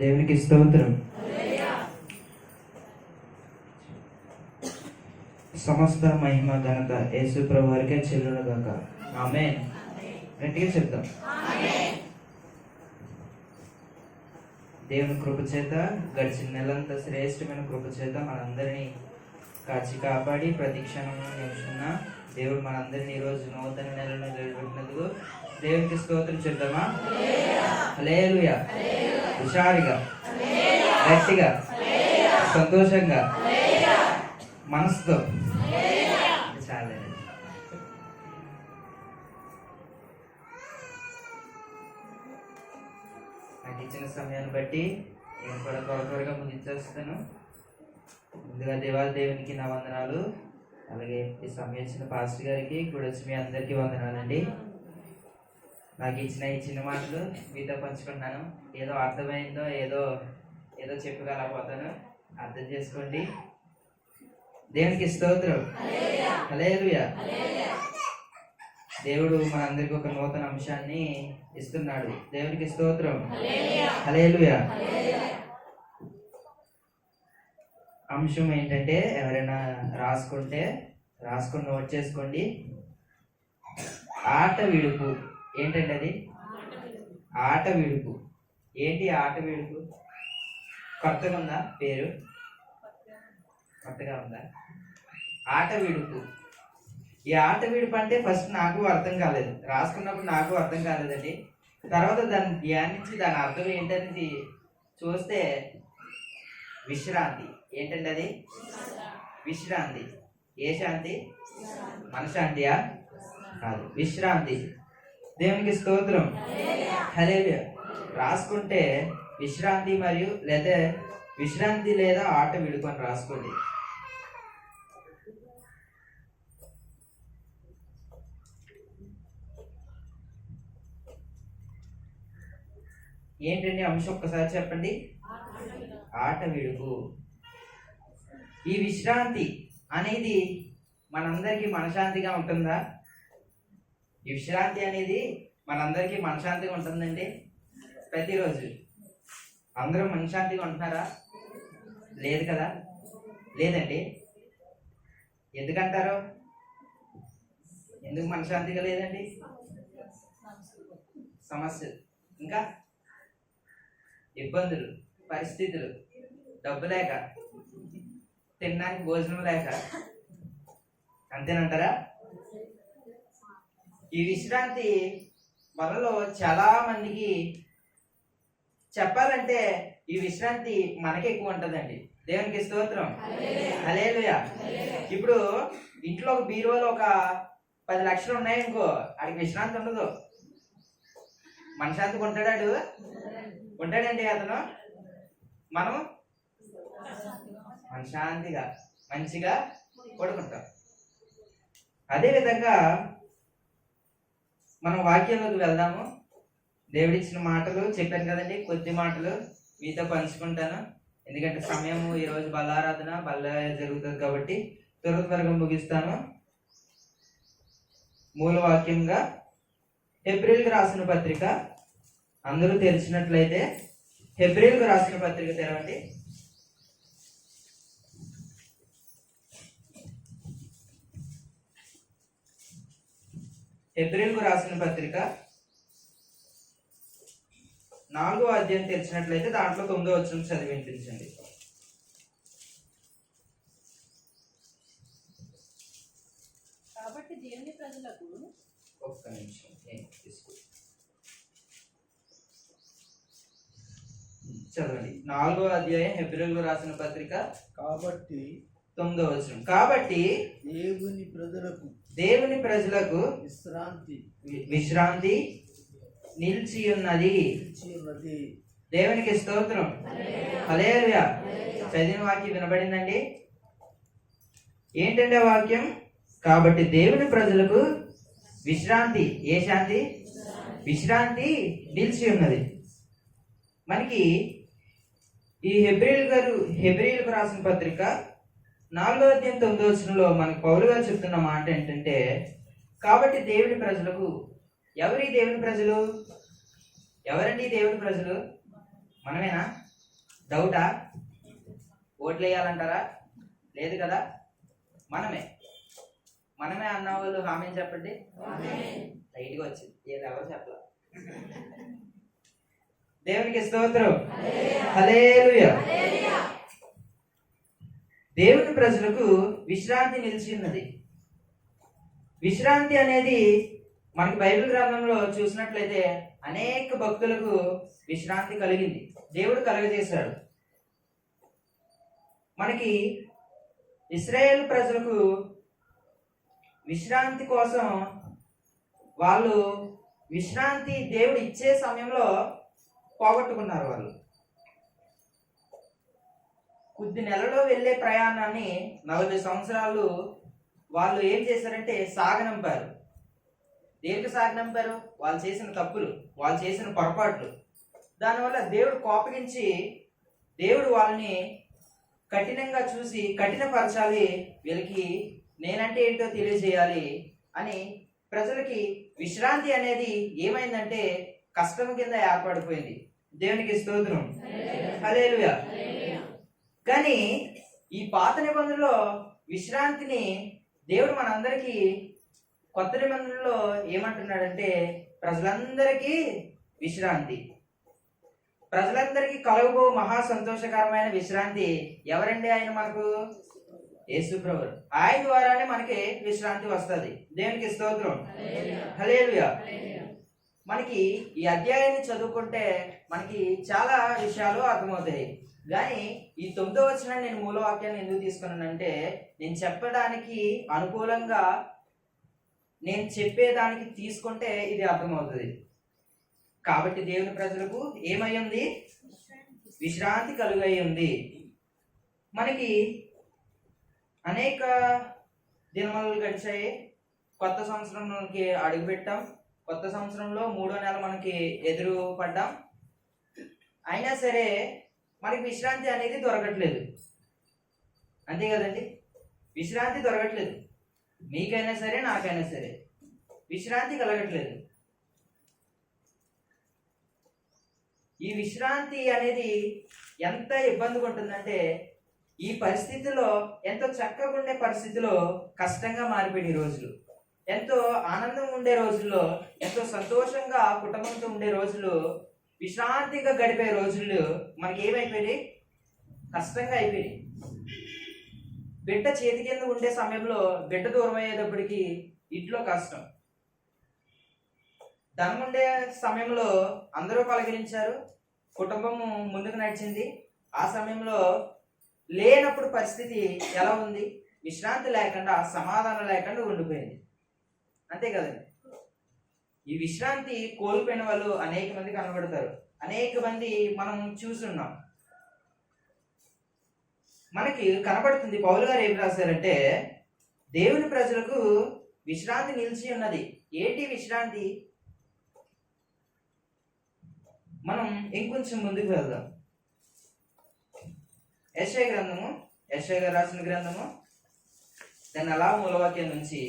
దేవునికి స్తోత్రం. సమస్త మహిమ ఘనత యేసు ప్రభు వారికే చెల్లును గాక. ఆమేన్. గట్టిగా చెప్తాం. దేవుని కృప చేత గడిచిన నెలంతా శ్రేష్టమైన కృప చేత మనందరినీ కాచి కాపాడి ప్రతి క్షణంలో నిలుచున్న దేవుడు మనందరినీ ఈరోజు నూతన నెలను నిలబెట్టినందుకు దేవునికి స్తోత్రం చెప్తామా? హల్లెలూయా. హుషారుగా, గట్టిగా, సంతోషంగా, మనసుతో. చాలా నాకు ఇచ్చిన సమయాన్ని బట్టి నేను కూడా త్వరగా ముగించేస్తాను. ముందుగా దేవునికి నా వందనాలు. అలాగే ఈ సమయం ఇచ్చిన పాస్టర్ గారికి కూడా మీ అందరికీ వందనాలండి. నాకు ఇచ్చిన ఈ చిన్న మాటలు మీతో పంచుకుంటున్నాను. ఏదో అర్థమైందో ఏదో ఏదో చెప్పగలపోతాను, అర్థం చేసుకోండి. దేవునికి స్తోత్రం. హల్లెలూయా. దేవుడు మనందరికి ఒక నూతన అంశాన్ని ఇస్తున్నాడు. దేవునికి స్తోత్రం. హల్లెలూయా. అంశం ఏంటంటే, ఎవరైనా రాసుకుని నోట్ చేసుకోండి. ఆట విడుపు. ఏంటంటే అది ఆట విడుపు. ఏంటి ఆట విడుపు? కొత్తగా ఉందా పేరు? కొత్తగా ఉందా? ఆట విడుపు. ఈ ఆట విడుపు అంటే ఫస్ట్ నాకు అర్థం కాలేదు, రాసుకున్నప్పుడు నాకు అర్థం కాలేదండి. తర్వాత దాన్ని ధ్యానించి దాని అర్థం ఏంటనేది చూస్తే విశ్రాంతి. ఏంటంటే అది విశ్రాంతి. ఏ శాంతి? మనశ్శాంతియా? కాదు, విశ్రాంతి. దేవునికి స్తోత్రం. హల్లెలూయా. రాసుకుంటే విశ్రాంతి మరియు లేదా విశ్రాంతి లేదా ఆట విడుకొని రాసుకోండి. ఏంటండి అంశం? ఒక్కసారి చెప్పండి. ఆట విడుపు. ఈ విశ్రాంతి అనేది మనందరికీ మనశ్శాంతిగా ఉంటుందా? ఈ విశ్రాంతి అనేది మనందరికీ మనశ్శాంతిగా ఉంటుందండి? ప్రతిరోజు అందరూ మనశ్శాంతిగా ఉంటున్నారా? లేదు కదా. లేదండి. ఎందుకంటారు? ఎందుకు మనశ్శాంతిగా లేదండి? సమస్యలు, ఇంకా ఇబ్బందులు, పరిస్థితులు, డబ్బు లేక, తినడానికి భోజనం లేక, అంతేనంటారా? ఈ విశ్రాంతి మనలో చాలా మందికి చెప్పాలంటే ఈ విశ్రాంతి మనకి ఎక్కువ ఉంటుందండి. దేవునికి స్తోత్రం. హల్లెలూయా. ఇప్పుడు ఇంట్లో ఒక బీరువాలో ఒక 10 లక్షలు ఉన్నాయనుకో, ఆడికి విశ్రాంతి ఉండదు. మనశ్శాంతిగా ఉంటాడు? ఉంటాడండి అతను. మనం మనశ్శాంతిగా మంచిగా పడుకుంటాం. అదేవిధంగా మనం వాక్యంలోకి వెళ్దాము. దేవుడిచ్చిన మాటలు చెప్పాను కదండి, కొద్ది మాటలు మీతో పంచుకుంటాను. ఎందుకంటే సమయము ఈరోజు బల్లారాధన జరుగుతుంది కాబట్టి త్వరగా ముగిస్తాను. మూల వాక్యంగా హెబ్రీయులకు రాసిన పత్రిక. అందరూ తెరిచినట్లయితే హెబ్రీయులకు రాసిన పత్రిక తెరవండి. హెబ్రీయులకు రాసిన పత్రిక 4వ అధ్యాయం తెరిచినట్లయితే దాంట్లో 9వ వచనం చదివి వినిపించండి. కాబట్టి దేవుని ప్రజలకు ఒక్క నిమిషం తీసుకో, చదవండి. 4వ అధ్యాయం హెబ్రీయులకు రాసిన పత్రిక కాబట్టి 9వ వచనం. కాబట్టి దేవుని ప్రజలకు విశ్రాంతి నిలిచి ఉన్నది. దేవునికి స్తోత్రం. హల్లెలూయా. చదివిన వాక్యం వినబడిందండి? ఏంటంటే వాక్యం? కాబట్టి దేవుని ప్రజలకు విశ్రాంతి. ఏ శాంతి? విశ్రాంతి నిలిచి ఉన్నది. మనకి ఈ హెబ్రీయులకు రాసిన పత్రిక 4వ అధ్యాయం 9వ వచనంలో మనకి పౌలు గారు చెప్తున్న మాట ఏంటంటే, కాబట్టి దేవుని ప్రజలకు. ఎవరి దేవుని ప్రజలు? ఎవరండి దేవుని ప్రజలు? మనమేనా? డౌటా? ఓట్లు వేయాలంటారా? లేదు కదా. మనమే అన్న వాళ్ళు హామీ చెప్పండి. లైట్గా వచ్చింది, ఏది ఎవరు చెప్పాల. దేవునికి స్తోత్రం. హల్లెలూయా. దేవుని ప్రజలకు విశ్రాంతి నిలిచి ఉన్నది. విశ్రాంతి అనేది మనకి బైబిల్ గ్రంథంలో చూసినట్లయితే అనేక భక్తులకు విశ్రాంతి కలిగింది, దేవుడు కలుగజేశాడు. మనకి ఇశ్రాయేలు ప్రజలకు విశ్రాంతి కోసం వాళ్ళు విశ్రాంతి దేవుడు ఇచ్చే సమయంలో పోగొట్టుకున్నారు. వాళ్ళు కొద్ది నెలలో వెళ్ళే ప్రయాణాన్ని 40 సంవత్సరాలు వాళ్ళు ఏం చేశారంటే సాగనంపారు. దేనికి సాగనంపారు? వాళ్ళు చేసిన తప్పులు, వాళ్ళు చేసిన పొరపాట్లు. దానివల్ల దేవుడు కోపగించి దేవుడు వాళ్ళని కఠినంగా చూసి కఠినపరచాలి, వీళ్ళకి నేనంటే ఏంటో తెలియజేయాలి అని ప్రజలకి విశ్రాంతి అనేది ఏమైందంటే కష్టం కింద ఏర్పడిపోయింది. దేవునికి స్తోత్రం. హల్లెలూయా. కానీ ఈ పాత నిబంధనలో విశ్రాంతిని దేవుడు మనందరికీ కొత్త నిబంధనలో ఏమంటున్నాడంటే ప్రజలందరికీ విశ్రాంతి, ప్రజలందరికీ కలుగుబో మహా సంతోషకరమైన విశ్రాంతి. ఎవరండి ఆయన? మనకు యేసు ప్రభువు. ఆయన ద్వారానే మనకి విశ్రాంతి వస్తుంది. దేవునికి స్తోత్రం. హల్లెలూయా. మనకి ఈ అధ్యాయాన్ని చదువుకుంటే మనకి చాలా విషయాలు అర్థమవుతాయి. కానీ ఈ 9వ వచనాన్ని నేను మూలవాక్యాన్ని ఎందుకు తీసుకున్నానంటే నేను చెప్పడానికి అనుకూలంగా నేను చెప్పేదానికి తీసుకుంటే ఇది అర్థమవుతుంది. కాబట్టి దేవుని ప్రజలకు ఏమయ్యింది? విశ్రాంతి కలుగై ఉంది. మనకి అనేక దినములు గడిచాయి. కొత్త సంవత్సరంలోకి అడుగుపెట్టాం. కొత్త సంవత్సరంలో 3వ నెల మనకి ఎదురు పడ్డాం. అయినా సరే మనకి విశ్రాంతి అనేది దొరకట్లేదు. అంతే కదండి, విశ్రాంతి దొరకట్లేదు. మీకైనా సరే నాకైనా సరే విశ్రాంతి కలగట్లేదు. ఈ విశ్రాంతి అనేది ఎంత ఇబ్బందిగా ఉంటుందంటే ఈ పరిస్థితిలో ఎంతో చక్కగా ఉండే పరిస్థితిలో కష్టంగా మారిపోయిన రోజులు, ఎంతో ఆనందంగా ఉండే రోజుల్లో, ఎంతో సంతోషంగా కుటుంబంతో ఉండే రోజులు, విశ్రాంతిగా గడిపే రోజులు మనకి ఏమైపోయినాయి? కష్టంగా అయిపోయినాయి. బిడ్డ చేతి కింద ఉండే సమయంలో బిడ్డ దూరం అయ్యేటప్పటికి ఇంట్లో కష్టం. ధనం ఉండే సమయంలో అందరూ పలకరించారు, కుటుంబము ముందుకు నడిచింది. ఆ సమయంలో లేనప్పుడు పరిస్థితి ఎలా ఉంది? విశ్రాంతి లేకుండా, సమాధానం లేకుండా ఉండిపోయింది. అంతే కదండి. ఈ విశ్రాంతి కోల్పోయిన వాళ్ళు అనేక మంది కనబడతారు. అనేక మంది మనం చూస్తున్నాం, మనకి కనబడుతుంది. పౌలు గారు ఏం రాశారంటే దేవుని ప్రజలకు విశ్రాంతి నిలిచి ఉన్నది. ఏంటి విశ్రాంతి? మనం ఇంకొంచెం ముందుకు వెళ్దాం. యెషయా గ్రంథము, యెషయా గారు రాసిన గ్రంథము, దాన్ని అలా మూలవాక్యం నుంచి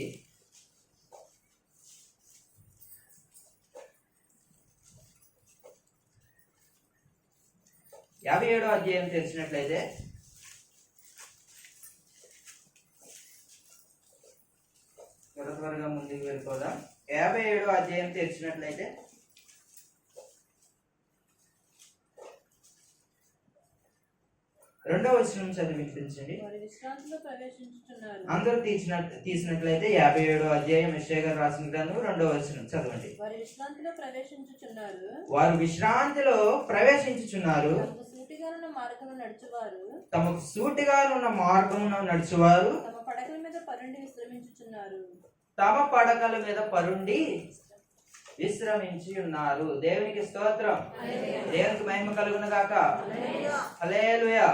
57వ అధ్యాయం తెరిచినట్లయితే త్వరగా ముందుకు వెళ్ళిపోదాం. 57వ అధ్యాయం తెరిచినట్లయితే రెండవ వచనం చదివి వినిపించండి. అందరూ తీసినట్లయితే 57వ అధ్యాయం యెషయా గారు రాసిన గ్రంథం 2వ వచనం చదవండి. వారు విశ్రాంతిలో ప్రవేశించుచున్నారు, తమకు సూటిగానున్న మార్గమున నడుచువారు తమ పడకల మీద పరుండి విశ్రమించి ఉన్నారు. దేవునికి స్తోత్రం. దేవునికి మహిమ కలుగును గాక. హల్లెలూయా.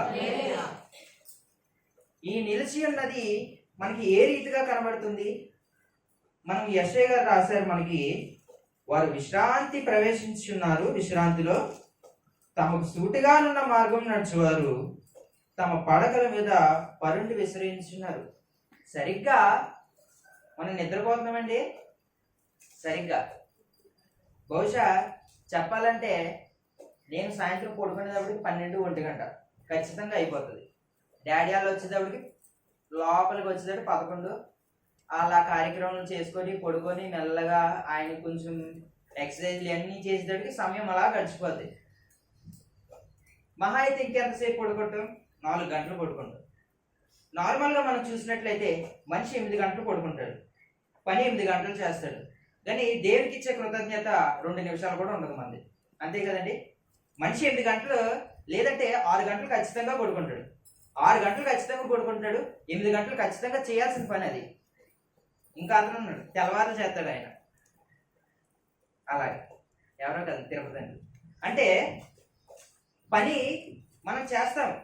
ఈ నిలిచి ఉన్నది మనకి ఏ రీతిగా కనబడుతుంది? మనం యెషయా గారు రాశారు మనకి, వారు విశ్రాంతి ప్రవేశించున్నారు, విశ్రాంతిలో తమకు సూటిగానున్న మార్గం నడుచువారు తమ పడకల మీద పరుండి విశ్రమించున్నారు. సరిగ్గా మనం నిద్రపోతున్నామండి. సరిగ్గా బహుశా చెప్పాలంటే నేను సాయంత్రం పడుకునేటప్పటికి 12, 1 గంట ఖచ్చితంగా అయిపోతుంది. డాడీ వాళ్ళు వచ్చేటప్పటికి లోపలికి వచ్చేటప్పుడు 11. అలా కార్యక్రమాలు చేసుకొని పడుకొని మెల్లగా ఆయన కొంచెం ఎక్సర్సైజ్లు అన్నీ చేసేటప్పటికి సమయం అలా గడిచిపోద్ది. మహా అయితే ఇంకెంతసేపు పడుకుంటాం? 4 గంటలు పడుకుంటాం. నార్మల్గా మనం చూసినట్లయితే మనిషి 8 గంటలు పడుకుంటాడు, పని 8 గంటలు చేస్తాడు. కానీ దేవుడికి ఇచ్చే కృతజ్ఞత 2 నిమిషాలు కూడా ఉండదు మంది. అంతే కదండి? మనిషి 8 గంటలు లేదంటే 6 గంటలు ఖచ్చితంగా పడుకుంటాడు. 6 గంటలు ఖచ్చితంగా పడుకుంటాడు, 8 గంటలు ఖచ్చితంగా చేయాల్సిన పని అది. ఇంకా అతను ఉన్నాడు, తెల్లవారు చేస్తాడు ఆయన. అలాగే ఎవరో కదా తిరుపతి అండి. అంటే పని మనం చేస్తాము,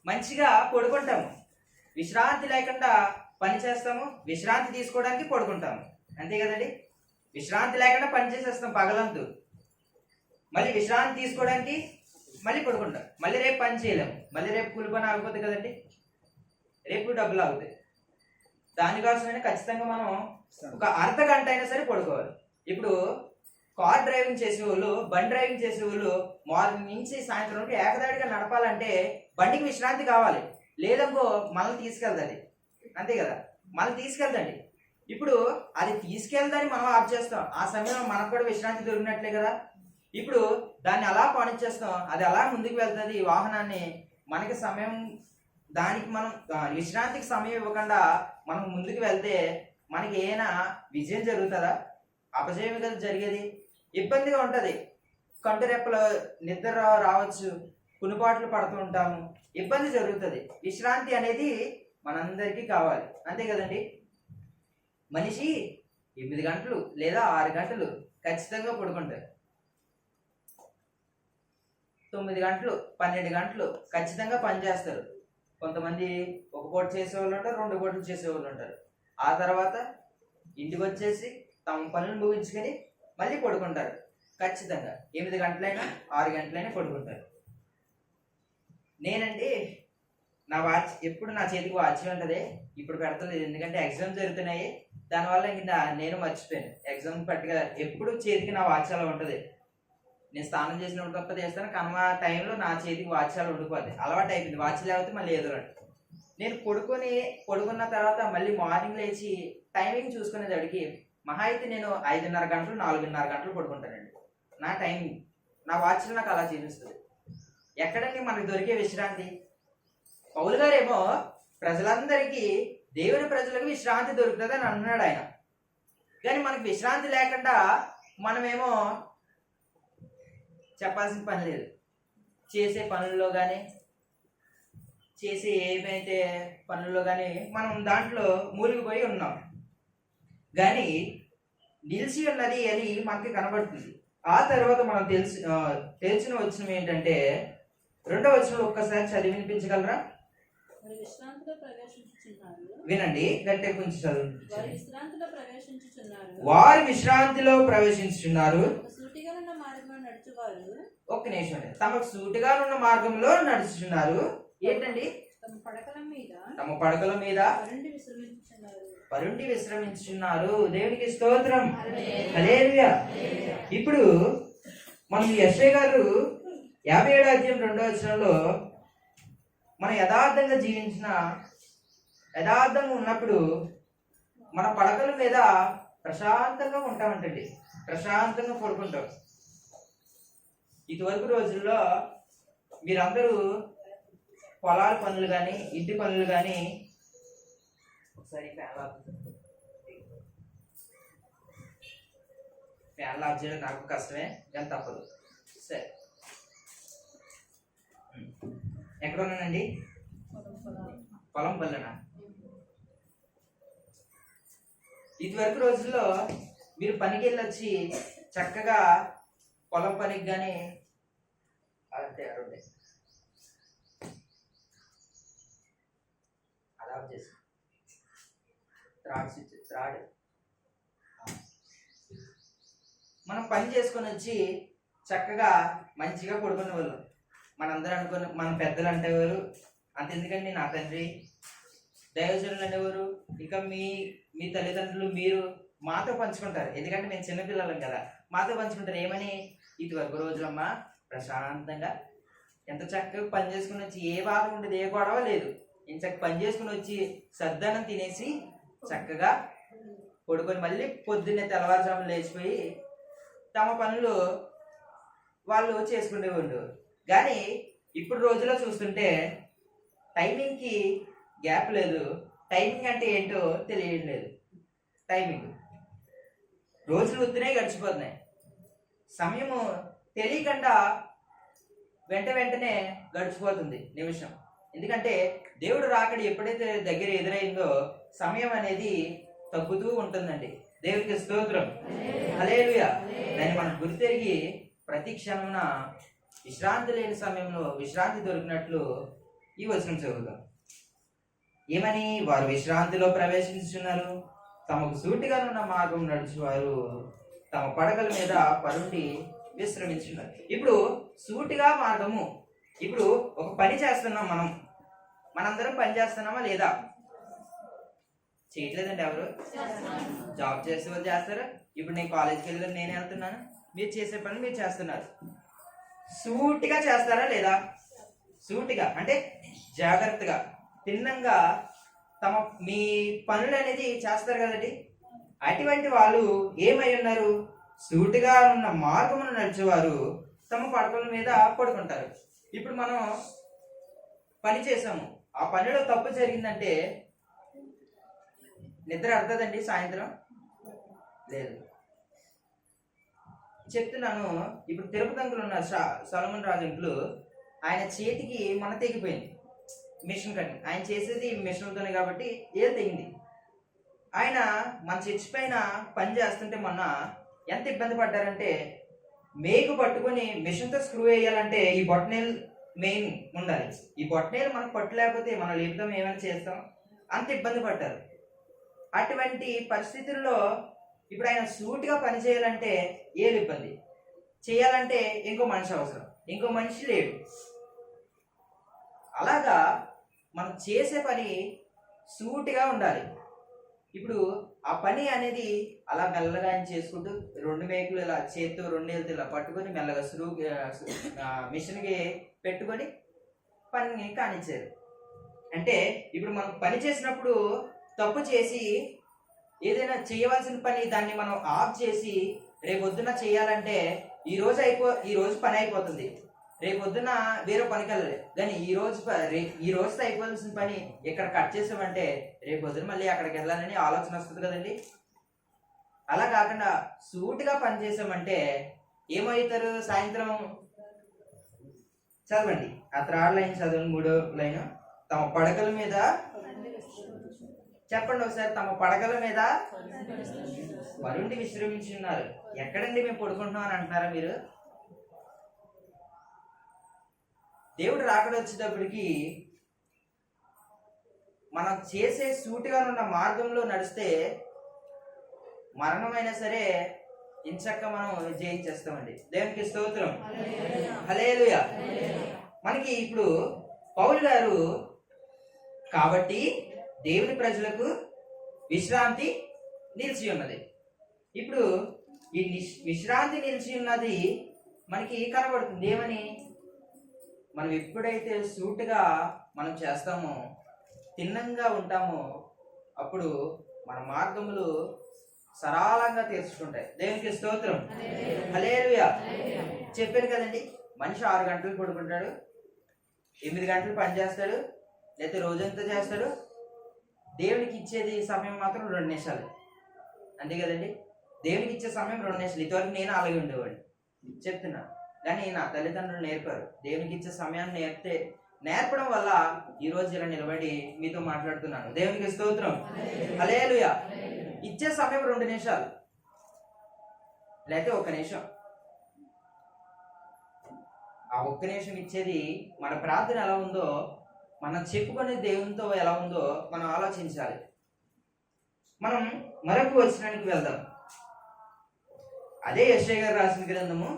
మంచిగా పడుకుంటాము, విశ్రాంతి లేకుండా పని చేస్తాము, విశ్రాంతి తీసుకోవడానికి పడుకుంటాము. అంతే కదండి? విశ్రాంతి లేకుండా పని చేసేస్తాం పగలంతు, మళ్ళీ విశ్రాంతి తీసుకోవడానికి మళ్ళీ పడుకుంటాం, మళ్ళీ రేపు పని చేయలేము, మళ్ళీ రేపు కూలి పని ఆగిపోతుంది కదండి, రేపు డబ్బులు ఆగుతాయి. దానికోసమైనా ఖచ్చితంగా మనం ఒక అర్ధ గంట అయినా సరే పడుకోవాలి. ఇప్పుడు కార్ డ్రైవింగ్ చేసే వాళ్ళు, బండి డ్రైవింగ్ చేసే వాళ్ళు మార్నింగ్ నుంచి సాయంత్రం వరకు ఏకదాడిగా నడపాలంటే బండికి విశ్రాంతి కావాలి, లేదనుకో మనల్ని తీసుకెళ్తుంది. అంతే కదా? మనల్ని తీసుకెళ్తండి. ఇప్పుడు అది తీసుకెళ్దని మనం ఆఫ్ చేస్తాం, ఆ సమయంలో మనకు కూడా విశ్రాంతి దొరికినట్లే కదా. ఇప్పుడు దాన్ని అలా పానిచ్చేస్తాం, అది అలా ముందుకు వెళ్తుంది ఈ వాహనాన్ని. మనకి సమయం, దానికి మనం విశ్రాంతికి సమయం ఇవ్వకుండా మనం ముందుకు వెళ్తే మనకి ఏమైనా విజయం జరుగుతుందా? అపజయం కదా జరిగేది. ఇబ్బందిగా ఉంటుంది, కంటి రెప్పలు నిద్ర రావచ్చు, కునుపాట్లు పడుతూ ఉంటాము, ఇబ్బంది జరుగుతుంది. విశ్రాంతి అనేది మనందరికీ కావాలి. అంతే కదండి? మనిషి 8 గంటలు లేదా 6 గంటలు ఖచ్చితంగా పడుకుంటారు, 9 గంటలు 12 గంటలు ఖచ్చితంగా పనిచేస్తారు. కొంతమంది ఒక పూట చేసేవాళ్ళు ఉంటారు, 2 పూటలు చేసేవాళ్ళు ఉంటారు. ఆ తర్వాత ఇంటికి వచ్చేసి తమ పనులు ముగించుకొని మళ్ళీ పడుకుంటారు. ఖచ్చితంగా 8 గంటలైనా 6 గంటలైనా పడుకుంటారు. నేనండి నా వాచ్ ఎప్పుడు నా చేతికి వాచ్ ఉంటుంది, ఇప్పుడు పెడతలేదు ఎందుకంటే ఎగ్జామ్ జరుగుతున్నాయి, దానివల్ల ఇంక నేను మర్చిపోయాను. ఎగ్జామ్ పట్టుగా ఎప్పుడు చేతికి నా వాచ్ అలా ఉంటుంది. నేను స్నానం చేసినప్పుడు తప్ప చేస్తాను, కానీ ఆ టైంలో నా చేతికి వాచ్ అలా ఉండిపోద్ది, అలవాటు అయిపోయింది. వాచ్ లేకపోతే మళ్ళీ ఎదురండి. నేను పడుకున్న తర్వాత మళ్ళీ మార్నింగ్ లేచి టైమింగ్ చూసుకునేదాడికి మహా అయితే నేను 5:30 గంటలు 4:30 గంటలు పడుకుంటానండి. నా టైమింగ్ నా వాచ్లో నాకు అలా చూపిస్తుంది. ఎక్కడండి మనకు దొరికే విశ్రాంతి? పౌలు గారేమో ప్రజలందరికీ, దేవుని ప్రజలకు విశ్రాంతి దొరుకుతుంది అని అన్నాడు ఆయన. కానీ మనకు విశ్రాంతి లేకుండా మనమేమో చెప్పాల్సిన పని లేదు. చేసే పనుల్లో కానీ, చేసే ఏమైతే పనుల్లో కానీ మనం దాంట్లో మూలిగిపోయి ఉన్నాం. కానీ నిలిచి ఉన్నది అని మనకి కనబడుతుంది. ఆ తర్వాత మనం తెలిసిన వచనం ఏంటంటే 2వ వచనం ఒక్కసారి చదివి వినిపించగలరా? వినండి, గట్టిగా కొంచెం చదువు. వారు విశ్రాంతిలో ప్రవేశించుచున్నారు. ఒక్క నిమిషం. తమకు సూటిగా ఉన్న మార్గంలో నడుచుచున్నారు. ఏంటండి? తమ పడకల మీద పరుండి విశ్రమించుచున్నారు. దేవునికి స్తోత్రం, హల్లెలూయా. ఇప్పుడు మనం యెషయా గారు 57వ అధ్యాయం 2వ వచనంలో మనం యథార్థంగా ఉన్నప్పుడు మన పడకల మీద ప్రశాంతంగా ఉంటామంటండి, ప్రశాంతంగా పడుకుంటాం. ఇదివరకు రోజుల్లో మీరందరూ పొలాల పనులు కానీ, ఇంటి పనులు కానీ, ఒకసారి ఫ్యాన్ ఆఫ్ చేయడం నాకు కష్టమే, కానీ తప్పదు. సరే, ఎక్కడ ఉన్నానండి? పొలం పల్లెనా? ఇదివరకు రోజుల్లో మీరు పనికి వెళ్ళొచ్చి చక్కగా పొలం పనికి కానీ అలా చేసి త్రాడ్ మనం పని చేసుకొని వచ్చి చక్కగా మంచిగా పడుకునే వాళ్ళు. మనందరూ అనుకుని మన పెద్దలు అంటేవారు, అంతెందుకండి నా తండ్రి, దైవజనులు అనేవారు, ఇంకా మీ తల్లిదండ్రులు మీరు మాతో పంచుకుంటారు. ఎందుకంటే మేము చిన్నపిల్లలం కదా, మాతో పంచుకుంటారు. ఏమని? ఇదివరకు రోజులమ్మా ప్రశాంతంగా ఎంత చక్కగా పని చేసుకుని వచ్చి ఏ బాధ ఉండదు, ఏ గొడవ లేదు. ఇంత చక్కగా పని చేసుకుని వచ్చి సర్దనం తినేసి చక్కగా పడుకొని మళ్ళీ పొద్దున్నే తెల్లవారుజామున లేచిపోయి తమ పనులు వాళ్ళు చేసుకునే ఉండేవారు. కానీ ఇప్పుడు రోజుల్లో చూస్తుంటే టైమింగ్కి గ్యాప్ లేదు. టైమింగ్ అంటే ఏంటో తెలియట్లేదు. టైమింగ్ రోజులు ఉత్తినే గడిచిపోతున్నాయి. సమయము తెలియకుండా వెంటనే గడిచిపోతుంది నిమిషం. ఎందుకంటే దేవుడు రాకడ ఎప్పుడైతే దగ్గర ఎదురైందో సమయం అనేది తగ్గుతూ ఉంటుందండి. దేవుడికి స్తోత్రం, హల్లెలూయా. దాన్ని మనం గుర్తెరిగి ప్రతి క్షణమున విశ్రాంతి లేని సమయంలో విశ్రాంతి దొరికినట్లు ఈ వచనం చదువుతాం. ఏమని? వారు విశ్రాంతిలో ప్రవేశించుచున్నారు, తమకు సూటిగా ఉన్న మార్గం నడుచువారు తమ పడగల మీద పరుండి విశ్రమించున్నారు. ఇప్పుడు సూటిగా మార్గము. ఇప్పుడు ఒక పని చేస్తున్నాం, మనందరం పని చేస్తున్నామా లేదా? చేయట్లేదండి. ఎవరు జాబ్ చేసే వాళ్ళు చేస్తారు. ఇప్పుడు నేను కాలేజ్కి వెళ్ళి నేను వెళ్తున్నాను, మీరు చేసే పని మీరు చేస్తున్నారు. సూటిగా చేస్తారా లేదా? సూటిగా అంటే జాగ్రత్తగా తిన్నంగా మీ పనులు అనేది చేస్తారు కదండి. అటువంటి వాళ్ళు ఏమై ఉన్నారు? సూటిగా ఉన్న మార్గమును నడిచేవారు తమ పడకల మీద పడుకుంటారు. ఇప్పుడు మనం పని చేసాము, ఆ పనిలో తప్పు జరిగిందంటే నిద్ర అర్థదండి సాయంత్రం? లేదు. చెప్తున్నాను. ఇప్పుడు తిరుపతి అంకులు ఉన్నారు, సొలొమన్ రాజు అంకులు. ఆయన చేతికి మన తెగిపోయింది మిషన్ కట్టి. ఆయన చేసేది మిషన్తోనే కాబట్టి ఏది తెగింది. ఆయన మన చర్చి పైన పని చేస్తుంటే మొన్న ఎంత ఇబ్బంది పడ్డారంటే, మేకు పట్టుకొని మిషన్తో స్క్రూ వేయాలంటే ఈ బొట్టనేలు మెయిన్ ఉండాలి. ఈ బొట్టనేలు మనకు పట్టు లేకపోతే మనం లేపుతాం, ఏమైనా చేస్తాం, అంత ఇబ్బంది పడ్డారు. అటువంటి పరిస్థితుల్లో ఇప్పుడు ఆయన సూటిగా పని చేయాలంటే ఏది ఇబ్బంది, చేయాలంటే ఇంకో మనిషి అవసరం, ఇంకో మనిషి లేడు. అలాగా మనం చేసే పని సూటిగా ఉండాలి. ఇప్పుడు ఆ పని అనేది అలా మెల్లగా ఆయన చేసుకుంటూ రెండు మేకులు ఇలా చేత్తో రెండేళ్ళతో ఇలా పట్టుకొని మెల్లగా మిషన్కి పెట్టుకొని పని కానిచ్చారు. అంటే ఇప్పుడు మనం పని చేసినప్పుడు తప్పు చేసి ఏదైనా చేయవలసిన పని దాన్ని మనం ఆఫ్ చేసి రేపొద్దున చేయాలంటే ఈ రోజు పని అయిపోతుంది, రేపొద్దున వేరే పనికి వెళ్ళాలి. కానీ ఈ రోజుతో అయిపోవాల్సిన పని ఇక్కడ కట్ చేసామంటే రేపొద్దున మళ్ళీ అక్కడికి వెళ్ళాలని ఆలోచన వస్తుంది కదండి. అలా కాకుండా సూటిగా పని చేసామంటే ఏమవుతారు? సాయంత్రం చదవండి, ఆ 3rd లైన్ చదవండి, 3వ లైన్. తమ పడకల మీద, చెప్పండి ఒకసారి, తమ పడకల మీద పరుండి విశ్రమించున్నారు. ఎక్కడండి మేము పడుకుంటున్నాం అని అంటున్నారా మీరు? దేవుడు రాకడ వచ్చేటప్పటికి మనం చేసే సూటిగా ఉన్న మార్గంలో నడిస్తే మరణమైనా సరే ఇంచక్క మనం జయించేస్తామండి. దేవునికి స్తోత్రం, హల్లెలూయా. మనకి ఇప్పుడు పౌలు గారు, కాబట్టి దేవుని ప్రజలకు విశ్రాంతి నిలిచి ఉన్నది. ఇప్పుడు ఈ విశ్రాంతి నిలిచి ఉన్నది మనకి కనబడుతుంది. ఏమని? మనం ఎప్పుడైతే సూటుగా మనం చేస్తామో, తిన్నంగా ఉంటామో, అప్పుడు మన మార్గములు సరళంగా తీర్చుకుంటాయి. దేవునికి స్తోత్రం, హల్లెలూయా. చెప్పాను కదండి, మనిషి 6 గంటలు పడుకుంటాడు, 8 గంటలు పని చేస్తాడు, లేకపోతే రోజంతా చేస్తాడు. దేవునికి ఇచ్చేది సమయం మాత్రం 2 నిమిషాలు, అంతే కదండి. దేవునికి ఇచ్చే సమయం 2 నిమిషాలు. ఇంతవరకు నేను అలాగే ఉండేవాడిని, చెప్తున్నా. కానీ నా తల్లిదండ్రులు నేర్పారు. దేవునికి ఇచ్చే సమయాన్ని నేర్పడం వల్ల ఈ రోజు ఇలా నిలబడి మీతో మాట్లాడుతున్నాను. దేవునికి స్తోత్రం, హల్లెలూయా. ఇచ్చే సమయం 2 నిమిషాలు, లేకపోతే 1 నిమిషం. ఆ 1 నిమిషం ఇచ్చేది మన ప్రార్థన ఎలా ఉందో, మనం చెప్పుకునే దేవునితో ఎలా ఉందో మనం ఆలోచించాలి. మనం మరొక వచనానికి వెళ్దాం. అదే యెషయా గారు రాసిన గ్రంథము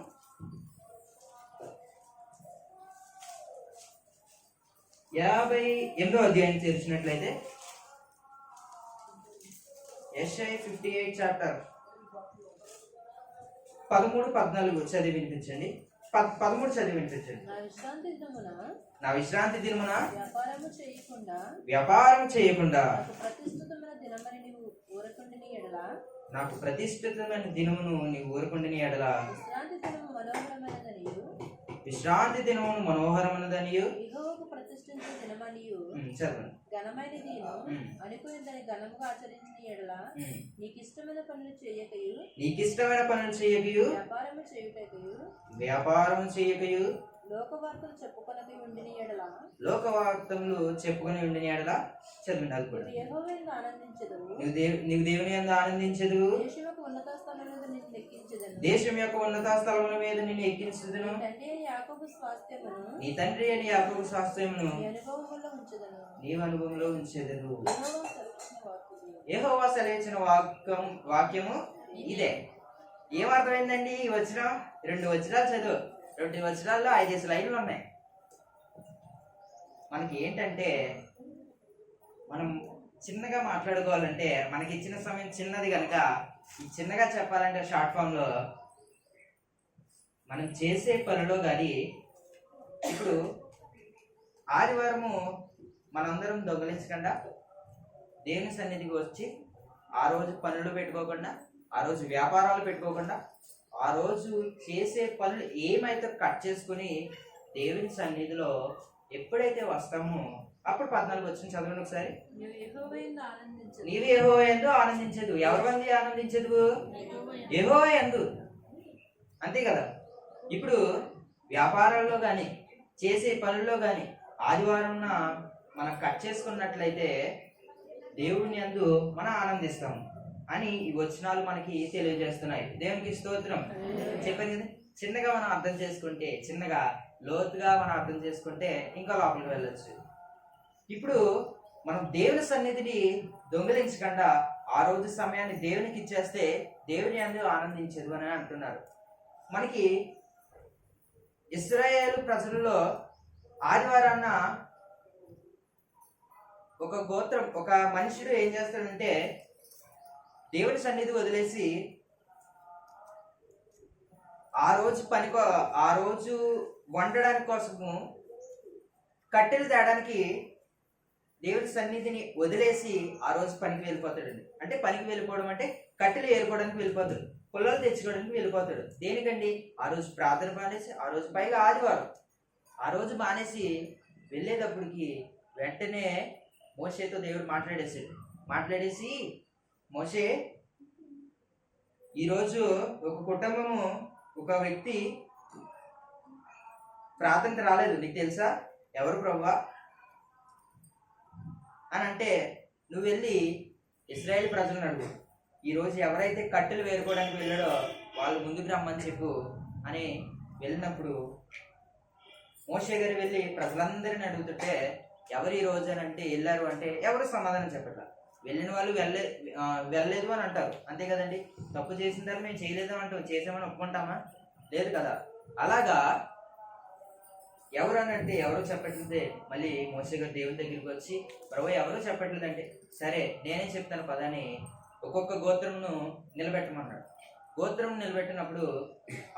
58వ అధ్యాయం తెరిచినట్లయితే, యెషయా 58 చాప్టర్ 13-14 చదివి వినిపించండి. 13 చదివి వినిపించండి. నా విశ్రాంతి దినమున వ్యాపారం చేయకుండా నాకు ప్రతిష్ఠితమైన దినమును నీవు ఊరకుండిని ఎడల విశ్రాంతి దినమును మనోహరమైనదనియు నీకిష్టమైన పనులు చేయకయు వ్యాపారము చేయకయు లోకవార్తలు చెప్పుకొని ఉండిన ఎడల చదివింది. అది కూడా నీవు దేవుని యందు ఆనందించదు, దేశం యొక్క ఉన్నత స్థలముల మీద నిన్ను ఎక్కించదును, నీ తండ్రి అని యాకోబు స్వాస్థ్యమును నీవు అనుభవంలో ఉంచెదరు. యెహోవా సెలవిచ్చిన వాక్యము ఇదే. ఏమర్థమైందండి ఈ వచనం? 2 వచనాలు చదువు. 2 వచనాల్లో 5 లైన్లు ఉన్నాయి. మనకి ఏంటంటే మనం చిన్నగా మాట్లాడుకోవాలంటే మనకి ఇచ్చిన సమయం చిన్నది కనుక ఈ చిన్నగా చెప్పాలంటే షార్ట్ ఫామ్లో మనం చేసే పనిలో కానీ ఇప్పుడు ఆదివారము మనందరం దొంగలించకుండా దేవుని సన్నిధికి వచ్చి ఆ రోజు పనులు పెట్టుకోకుండా, ఆ రోజు వ్యాపారాలు పెట్టుకోకుండా, ఆ రోజు చేసే పనులు ఏమైతే కట్ చేసుకుని దేవుని సన్నిధిలో ఎప్పుడైతే వస్తామో అప్పుడు 14 వచ్చిన చదవండి ఒకసారి. నీవు యెహోవా యందు ఆనందించదు. ఎవరి మంది ఆనందించదు? యెహోవా యందు. అంతే కదా. ఇప్పుడు వ్యాపారాల్లో కానీ చేసే పనుల్లో కానీ ఆదివారం మనం కట్ చేసుకున్నట్లయితే దేవుని యందు మనం ఆనందిస్తాము అని ఈ వచనాలు మనకి తెలియజేస్తున్నాయి. దేవునికి స్తోత్రం. చెప్పాను కదా, చిన్నగా మనం అర్థం చేసుకుంటే, చిన్నగా లోతుగా మనం అర్థం చేసుకుంటే ఇంకా లోపలికి వెళ్ళొచ్చు. ఇప్పుడు మనం దేవుని సన్నిధిని దొంగిలించకుండా ఆ రోజు సమయాన్ని దేవునికి ఇచ్చేస్తే దేవుని యందు ఆనందించదు అని అంటున్నారు. మనకి ఇశ్రాయేలు ప్రజలలో ఆదివారాన్న ఒక గోత్రం, ఒక మనుషుడు ఏం చేస్తాడంటే దేవుని సన్నిధి వదిలేసి ఆ రోజు వండడానికి కోసము కట్టెలు తేడానికి దేవుని సన్నిధిని వదిలేసి ఆ రోజు పనికి వెళ్ళిపోతాడండి. అంటే పనికి వెళ్ళిపోవడం అంటే కట్టెలు ఏరుకోవడానికి వెళ్ళిపోతాడు, పుల్లలు తెచ్చుకోవడానికి వెళ్ళిపోతాడు. దేనికండి? ఆ రోజు ప్రార్థన మానేసి, ఆ రోజు పైగా ఆదివారం, ఆ రోజు మానేసి వెళ్ళేటప్పటికి వెంటనే మోషేతో దేవుడు మాట్లాడేసి మోషే, ఈరోజు ఒక కుటుంబము, ఒక వ్యక్తి ప్రార్థనకి రాలేదు, నీకు తెలుసా? ఎవరు ప్రభువా అని అంటే, నువ్వు వెళ్ళి ఇశ్రాయేల్ ప్రజలను అడుగు, ఈరోజు ఎవరైతే కట్టెలు వేరుకోవడానికి వెళ్ళాడో వాళ్ళు ముందుకు రమ్మని చెప్పు అని వెళ్ళినప్పుడు మోషే గారు వెళ్ళి ప్రజలందరిని అడుగుతుంటే ఎవరు ఈ రోజు అని అంటే వెళ్ళారు అంటే ఎవరు సమాధానం చెప్పట్లా. వెళ్ళిన వాళ్ళు వెళ్ళలేదు అని అంటారు, అంతే కదండి. తప్పు చేసిన తర్వాత మేము చేయలేదు అంటాం, చేసామని ఒప్పుకుంటామా? లేదు కదా. అలాగా ఎవరు అని అంటే ఎవరో చెప్పట్లేదే మళ్ళీ మోషే గారు దేవుని దగ్గరికి వచ్చి, ప్రభు ఎవరో చెప్పట్లేదంటే సరే నేనే చెప్తాను పదని ఒక్కొక్క గోత్రంను నిలబెట్టమన్నాడు. గోత్రం నిలబెట్టినప్పుడు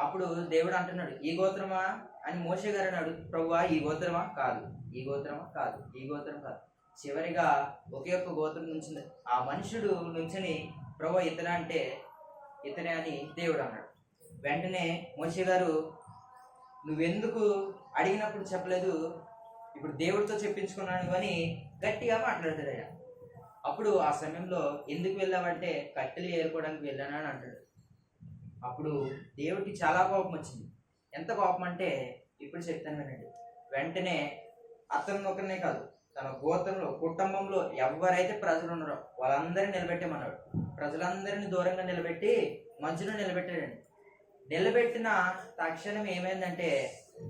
అప్పుడు దేవుడు అంటున్నాడు, ఈ గోత్రమా అని మోషే గారిని అడుగు, ప్రభువా ఈ గోత్రమా? కాదు. ఈ గోత్రమా? కాదు. ఈ గోత్రం కాదు. చివరిగా ఒకే ఒక్క గోత్రం నుంచి ఆ మనుషుడు నుంచుని, ప్రభు ఇతనే అంటే ఇతనే అని దేవుడు అన్నాడు. వెంటనే మోషే గారు, నువ్వెందుకు అడిగినప్పుడు చెప్పలేదు, ఇప్పుడు దేవుడితో చెప్పించుకున్నాను అని గట్టిగా మాట్లాడతాడు ఆయన. అప్పుడు ఆ సమయంలో ఎందుకు వెళ్ళావంటే కట్టెలు ఏరుకోవడానికి వెళ్ళాను అని అంటాడు. అప్పుడు దేవుడికి చాలా కోపం వచ్చింది. ఎంత కోపం అంటే ఇప్పుడు చెప్తాను వినండి. వెంటనే అతను ఒకరినే కాదు, తన గోత్రంలో కుటుంబంలో ఎవరైతే ప్రజలు ఉన్నారో వాళ్ళందరినీ నిలబెట్టమన్నాడు. ప్రజలందరినీ దూరంగా నిలబెట్టి మధ్యలో నిలబెట్టాడండి. నిలబెట్టిన తక్షణం ఏమైందంటే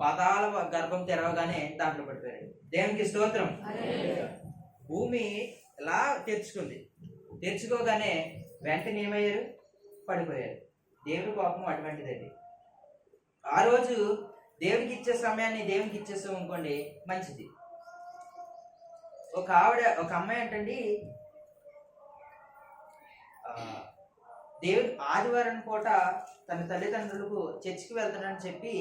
పాతాళ గర్భం తెరవగానే దాంట్లో పడిపోయాడు. దేవునికి స్తోత్రం. భూమి ఇలా తెరుచుకోగానే వెంటనే ఏమయ్యారు? పడిపోయారు. దేవుడి కోపం అటువంటిదండి. ఆ రోజు దేవునికి ఇచ్చే సమయాన్ని దేవునికి ఇచ్చేస్తాం అనుకోండి, మంచిది. ఒక అమ్మాయి అంటండి, దేవుడు ఆదివారం పూట తన తల్లిదండ్రులకు చర్చికి వెళ్తానని చెప్పి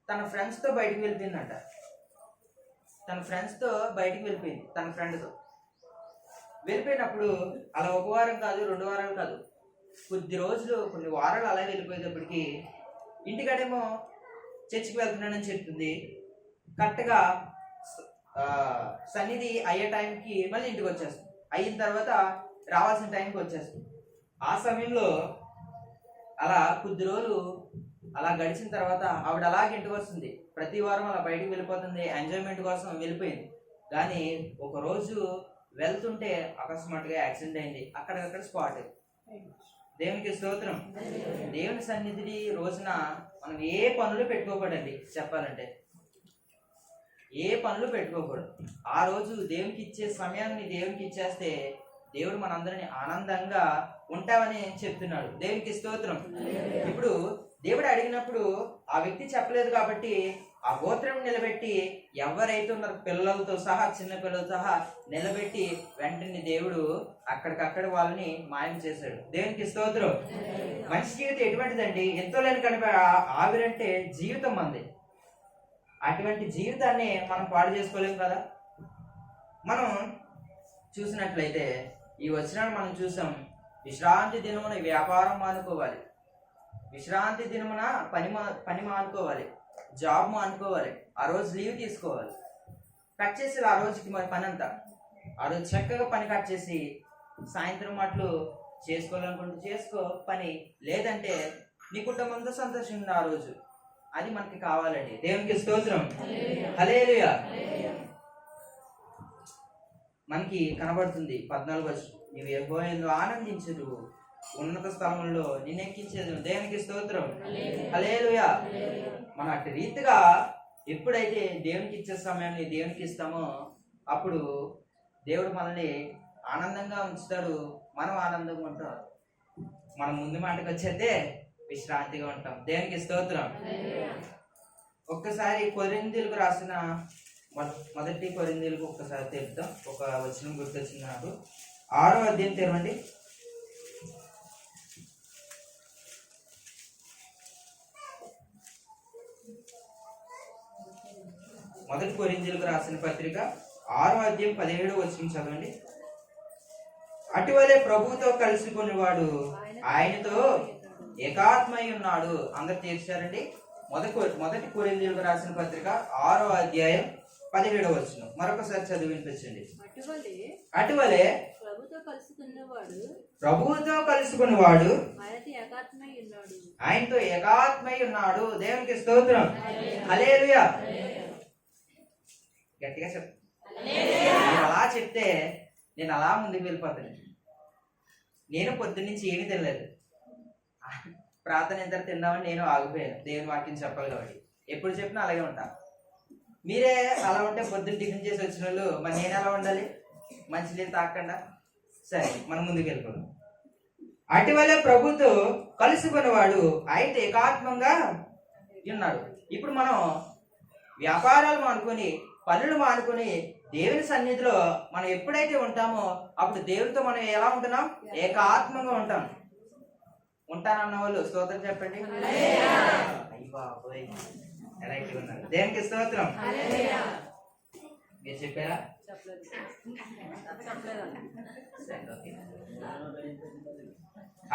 తన ఫ్రెండ్స్తో బయటికి వెళ్ళిపోయిందంట. తన ఫ్రెండ్స్తో బయటికి వెళ్ళిపోయింది. తన ఫ్రెండ్తో వెళ్ళిపోయినప్పుడు అలా ఒక వారం కాదు, 2 వారాలు కాదు, కొద్ది రోజులు, కొన్ని వారాలు అలా వెళ్ళిపోయేటప్పటికి ఇంటికాడేమో చర్చికి వెళ్తున్నానని చెప్తుంది. కరెక్ట్గా సన్నిధి అయ్యే టైంకి మళ్ళీ ఇంటికి వచ్చేస్తుంది. అయిన తర్వాత రావాల్సిన టైంకి వచ్చేస్తుంది. ఆ సమయంలో అలా కొద్ది రోజులు అలా గడిచిన తర్వాత ఆవిడ అలాగే ఇంటికి వస్తుంది. ప్రతి వారం అలా బయటికి వెళ్ళిపోతుంది, ఎంజాయ్మెంట్ కోసం వెళ్ళిపోయింది. కానీ ఒక రోజు వెళ్తుంటే అకస్మాత్తుగా యాక్సిడెంట్ అయింది. అక్కడికక్కడ స్పాట్. దేవునికి స్తోత్రం. దేవుని సన్నిధి రోజున మనం ఏ పనులు పెట్టుకోకూడదండి. చెప్పాలంటే ఏ పనులు పెట్టుకోకూడదు. ఆ రోజు దేవునికి ఇచ్చే సమయాన్ని దేవునికి ఇచ్చేస్తే దేవుడు మనందరినీ ఆనందంగా ఉంటామని చెప్తున్నాడు. దేవునికి స్తోత్రం. ఇప్పుడు దేవుడు అడిగినప్పుడు ఆ వ్యక్తి చెప్పలేదు కాబట్టి ఆ గోత్రం నిలబెట్టి, ఎవరైతే ఉన్నారు పిల్లలతో సహా, చిన్న పిల్లలతో సహా నిలబెట్టి వెంటనే దేవుడు అక్కడికక్కడ వాళ్ళని మాయం చేశాడు. దేవునికి స్తోత్రం. మనిషి జీవితం ఎటువంటిదండి? ఎంతో లేని కనుక ఆవిరంటే జీవితం మంది. అటువంటి జీవితాన్ని మనం పాడు చేసుకోలేము కదా. మనం చూసినట్లయితే ఈ వచనాన్ని మనం చూసాం. విశ్రాంతి దినమున వ్యాపారం మానుకోవాలి, విశ్రాంతి దినమున పని మానుకోవాలి, జాబ్ మానుకోవాలి, ఆ రోజు లీవ్ తీసుకోవాలి. కట్ చేసి ఆ రోజుకి మరి పని అంతా, ఆ రోజు చక్కగా పని కట్ చేసి సాయంత్రం మాటలు చేసుకోవాలనుకుంటే చేసుకో పని, లేదంటే నీ కుటుంబంతో సంతోషంగా ఆ రోజు. అది మనకి కావాలండి. దేవునికి స్తోత్రం. హల్లెలూయా. మనకి కనబడుతుంది 14 వర్షం, నీవు యెహోవాయందు ఆనందించుదు, ఉన్నత స్థలంలో నిన్నెక్కించేది. దేవునికి స్తోత్రం. హల్లెలూయా. మనం అటు రీతిగా ఎప్పుడైతే దేవునికి ఇచ్చే సమయాన్ని దేవునికి ఇస్తామో అప్పుడు దేవుడు మనల్ని ఆనందంగా ఉంచుతాడు, మనం ఆనందంగా ఉంటాం. మనం ముందు మాటకు వచ్చేస్తే విశ్రాంతిగా ఉంటాం. దేవునికి స్తోత్రం. ఒక్కసారి కొరింథీయులకు రాసిన మొదటి కొరింథీయులకు ఒక్కసారి తెలుద్దాం. ఒక వచనం గుర్తొచ్చింది నాకు. 6వ అధ్యాయం తెరవండి. మొదటి కొరింథీయులకు రాసిన పత్రిక 6వ అధ్యాయం 17వ వచనం చదవండి. అటువలే ప్రభువుతో కలుసుకునేవాడు ఆయనతో ఏకాత్మై ఉన్నాడు. అందరు తీర్చారండి. మొదటి కొరింథీయులకు రాసిన పత్రిక 6వ అధ్యాయం 17వ వచనం మరొకసారి చదివి వినిపించండి. అటువలే ప్రభువుతో కలుసుకునేవాడు ఆయనతో ఏకాత్మై ఉన్నాడు. దేవునికి స్తోత్రం. హల్లెలూయా. గట్టిగా చెప్. అలా చెప్తే నేను అలా ముందుకు వెళ్ళిపోతాను. నేను పొద్దున్నుంచి ఏమీ తినలేదు, ప్రార్థన ఎంత తిందామని నేను ఆగిపోయాను. దేవుని వాక్యం చెప్పాలి కాబట్టి ఎప్పుడు చెప్పినా అలాగే ఉంటా. మీరే అలా ఉంటే పొద్దున్న టిఫిన్ చేసి వచ్చిన వాళ్ళు, మరి నేను ఎలా ఉండాలి? మంచి నీళ్ళు తాగకుండా. సరే, మనం ముందుకు వెళ్ళిపోదాం. అటువలే ప్రభుతో కలుసుకునేవాడు అయితే ఏకాత్మంగా ఉన్నాడు. ఇప్పుడు మనం వ్యాపారాలు మానుకొని, పనులు మానుకొని దేవుని సన్నిధిలో మనం ఎప్పుడైతే ఉంటామో అప్పుడు దేవుడితో మనం ఎలా ఉంటున్నాం? ఏకాత్మంగా ఉంటాం. ఉంటానన్న వాళ్ళు స్తోత్రం చెప్పండి. దేవునికి స్తోత్రం. మీరు చెప్పారా?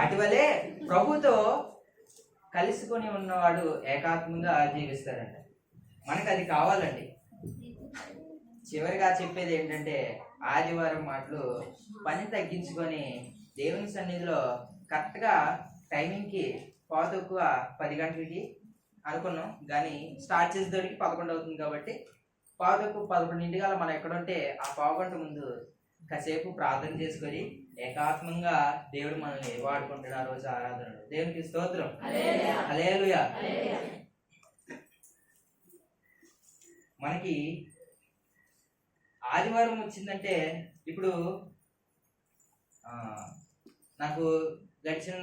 అటువలే ప్రభుతో కలుసుకొని ఉన్నవాడు ఏకాత్మంగా జీవిస్తాడంట. మనకు అది కావాలండి. చివరిగా చెప్పేది ఏంటంటే, ఆదివారం మాటలు పని తగ్గించుకొని దేవుని సన్నిధిలో కరెక్ట్గా టైమింగ్కి తక్కువ 10 గంటలకి అనుకున్నాం, కానీ స్టార్ట్ చేసేటోడికి 11 అవుతుంది. కాబట్టి తక్కువ 11 మనం ఎక్కడ ఉంటే ఆ పావుగంట ముందు కాసేపు ప్రార్థన చేసుకొని ఏకాత్మంగా దేవుడు మనల్ని వాడుకుంటాడు ఆ రోజు ఆరాధనలు. దేవునికి స్తోత్రం. హల్లెలూయా. మనకి ఆదివారం వచ్చిందంటే, ఇప్పుడు నాకు గడిచిన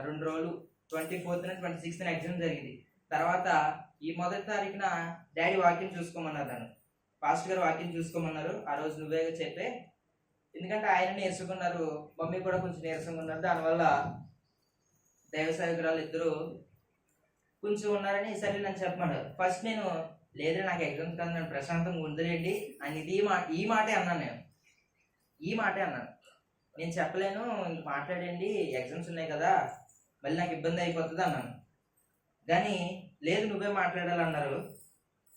2 రోజులు 24th 26th ఎగ్జామ్ జరిగింది. తర్వాత ఈ 1వ తారీఖున డాడీ వాక్యం చూసుకోమన్నారు, నన్ను పాస్టర్ గారు వాక్యం చూసుకోమన్నారు. ఆ రోజు నువ్వే చెప్పే, ఎందుకంటే ఆయన నేర్చుకున్నారు, మమ్మీ కూడా కొంచెం నీరసంగా ఉన్నారు. దానివల్ల దైవ సేవకురాలు ఇద్దరు కొంచెం ఉన్నారని సరే నన్ను చెప్పమన్నారు. ఫస్ట్ నేను లేదా నాకు ఎగ్జామ్స్ కాదు, నన్ను ప్రశాంతంగా ఉండలేండి అని ఈ మాటే అన్నాను. నేను చెప్పలేను, ఇంక మాట్లాడండి, ఎగ్జామ్స్ ఉన్నాయి కదా, మళ్ళీ నాకు ఇబ్బంది అయిపోతుంది అన్నాను. కానీ లేదు నువ్వే మాట్లాడాలన్నారు.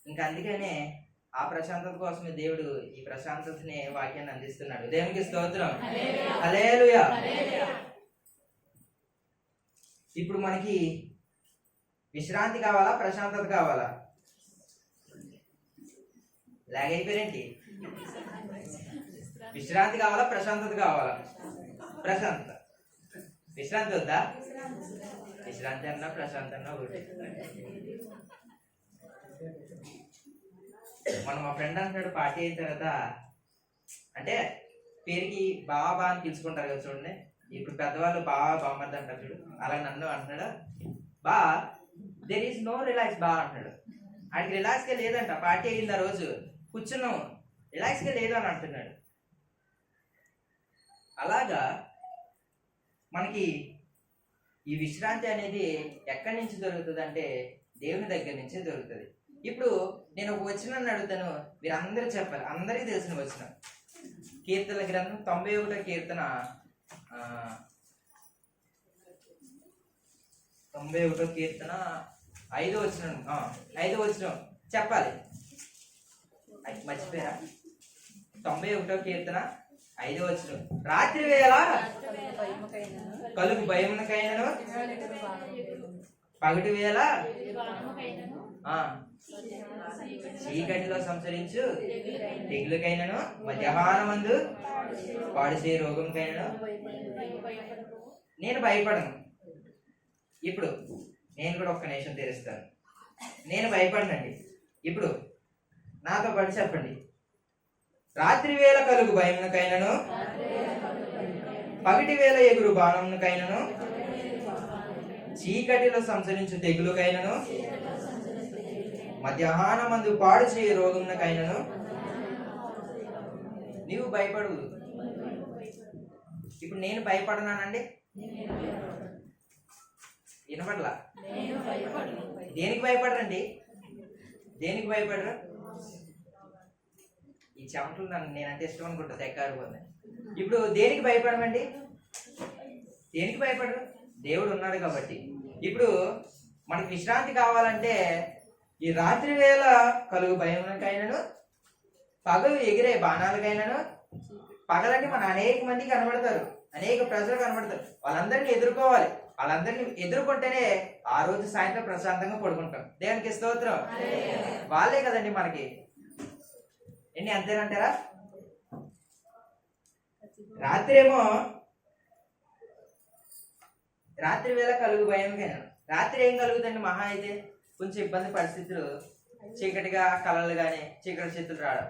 ఇంకా అందుకనే ఆ ప్రశాంతత కోసమే దేవుడు ఈ ప్రశాంతతని వాక్యాన్ని అందిస్తున్నాడు. దేవునికి స్తోత్రం. హల్లెలూయా. ఇప్పుడు మనకి విశ్రాంతి కావాలా, ప్రశాంతత కావాలా? లాగైపోయారేంటి? విశ్రాంతి కావాలా, ప్రశాంతత కావాలా? ప్రశాంతత. విశ్రాంతి వద్దా? విశ్రాంతి అన్నా ప్రశాంతి అన్నా ఒకటి. మనం మా ఫ్రెండ్ అంటున్నాడు పార్టీ అయిన తర్వాత, అంటే పేరుకి బాబా అని పిలుచుకుంటారు కదా చూడండి. ఇప్పుడు పెద్దవాళ్ళు బాబా బామ్మర్ది అంటారు చూడు, అలా నన్ను అంటున్నాడు. బా దెర్ ఈస్ నో రిలాక్స్ బా అంటున్నాడు. ఆయనకి రిలాక్స్గా లేదంట. పార్టీ అయింది ఆ రోజు, కూర్చున్నాం, రిలాక్స్గా లేదు అని అంటున్నాడు. అలాగా మనకి ఈ విశ్రాంతి అనేది ఎక్కడి నుంచి దొరుకుతుంది అంటే దేవుని దగ్గర నుంచే దొరుకుతుంది. ఇప్పుడు నేను ఒక వచనాన్ని అడుగుతాను, మీరందరూ చెప్పాలి, అందరికీ తెలిసిన వచనం. కీర్తన గ్రంథం 91వ కీర్తన 91వ కీర్తన 5వ వచనం చెప్పాలి. మర్చిపోయారా? 91వ కీర్తన 5వ వచనం. రాత్రి వేళ కలుగు భయమునకైనను, పగటి వేళ చీకటిలో సంచరించు తెగులకైనను, మధ్యాహ్నమందు పాడుచే రోగంకైనను నేను భయపడను. ఇప్పుడు నేను కూడా ఒక్క నిమిషం తెరుస్తాను. నేను భయపడనండి. ఇప్పుడు నాతో పాటు చెప్పండి. రాత్రి వేళ కలుగు భయమునకైనను, పగటి వేళ ఎగురు బాణమునకైనను, చీకటిలో సంచరించు తెగులుకైనను, మధ్యాహ్నమందు పాడు చేయ రోగమునకైనను నీవు భయపడు. ఇప్పుడు నేను భయపడనానండి? వినపడలా? దేనికి భయపడరండి? దేనికి భయపడరు? ఈ చెమటలు నన్ను నేనంటే ఇష్టం అనుకుంటా, తెక్కారిపోతుంది. ఇప్పుడు దేనికి భయపడమండి? దేనికి భయపడరు? దేవుడు ఉన్నాడు కాబట్టి. ఇప్పుడు మనకి విశ్రాంతి కావాలంటే ఈ రాత్రి వేళ కలుగు భయమునకైనను, పగలు ఎగిరే బాణాలకైనను. పగలంటే మన అనేక మంది కనబడతారు, అనేక ప్రజలు కనబడతారు. వాళ్ళందరినీ ఎదుర్కోవాలి. వాళ్ళందరినీ ఎదుర్కొంటేనే ఆ రోజు సాయంత్రం ప్రశాంతంగా పడుకుంటాం. దేవునికి స్తోత్రం. వాళ్ళే కదండి మనకి. ఎన్ని అంతేనంటారా? రాత్రి వేళ కలుగు భయంకైనా. రాత్రి ఏం కలుగుతుంది? మహా అయితే కొంచెం ఇబ్బంది పరిస్థితులు, చీకటిగా కళలు కానీ చీకటి చేతులు రావడం.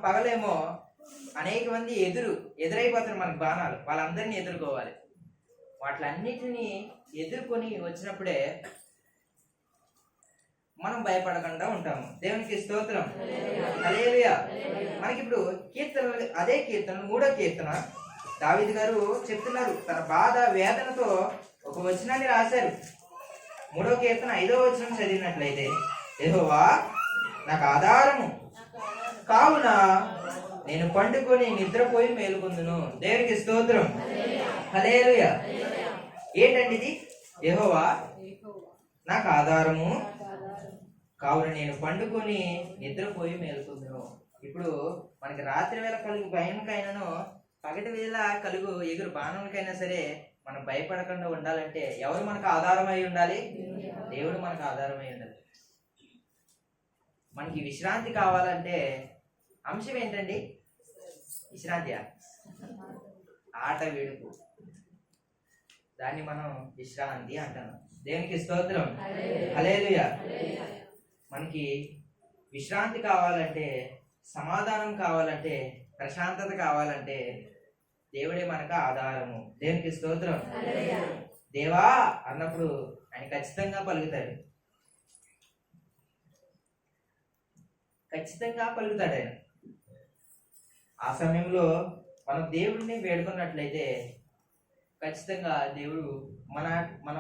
పగలేమో అనేక మంది ఎదురైపోతారు మనకి బాణాలు. వాళ్ళందరినీ ఎదుర్కోవాలి. వాటిలన్నిటిని ఎదుర్కొని వచ్చినప్పుడే మనం భయపడకుండా ఉంటాము. దేవునికి స్తోత్రం. హల్లెలూయా. మనకి ఇప్పుడు కీర్తనలు, అదే కీర్తన 3వ కీర్తన దావీదు గారు చెప్తున్నారు. తన బాధ వేదనతో ఒక వచనాన్ని రాశారు. 3వ కీర్తన 5వ వచనం చదివినట్లయితే, యెహోవా నాకు ఆధారము కావున నేను పండుకొని నిద్రపోయి మేలుకొందును. దేవునికి స్తోత్రం. హల్లెలూయా. ఏంటండి ఇది? యెహోవా నాకు ఆధారము కావున నేను పండుకొని నిద్రపోయి మేలుకొందును. ఇప్పుడు మనకి రాత్రి వేళ కలుగు భయంకైనాను, పగటి వేళ కలుగు ఎగురు బాణంకైనా సరే మనం భయపడకుండా ఉండాలంటే ఎవరు మనకు ఆధారమై ఉండాలి? దేవుడు మనకు ఆధారమై ఉండాలి. మనకి విశ్రాంతి కావాలంటే అంశం ఏంటండి? విశ్రాంతి, ఆట విడుపు, దాన్ని మనం విశ్రాంతి అంటాం. దేవునికి స్తోత్రం. హల్లెలూయా. మనకి విశ్రాంతి కావాలంటే, సమాధానం కావాలంటే, ప్రశాంతత కావాలంటే దేవుడే మనకు ఆధారము. దేవునికి స్తోత్రం. దేవా అన్నప్పుడు ఆయన ఖచ్చితంగా పలుకుతాడు. ఆయన ఆ సమయంలో మనం దేవుడిని వేడుకున్నట్లయితే ఖచ్చితంగా దేవుడు మన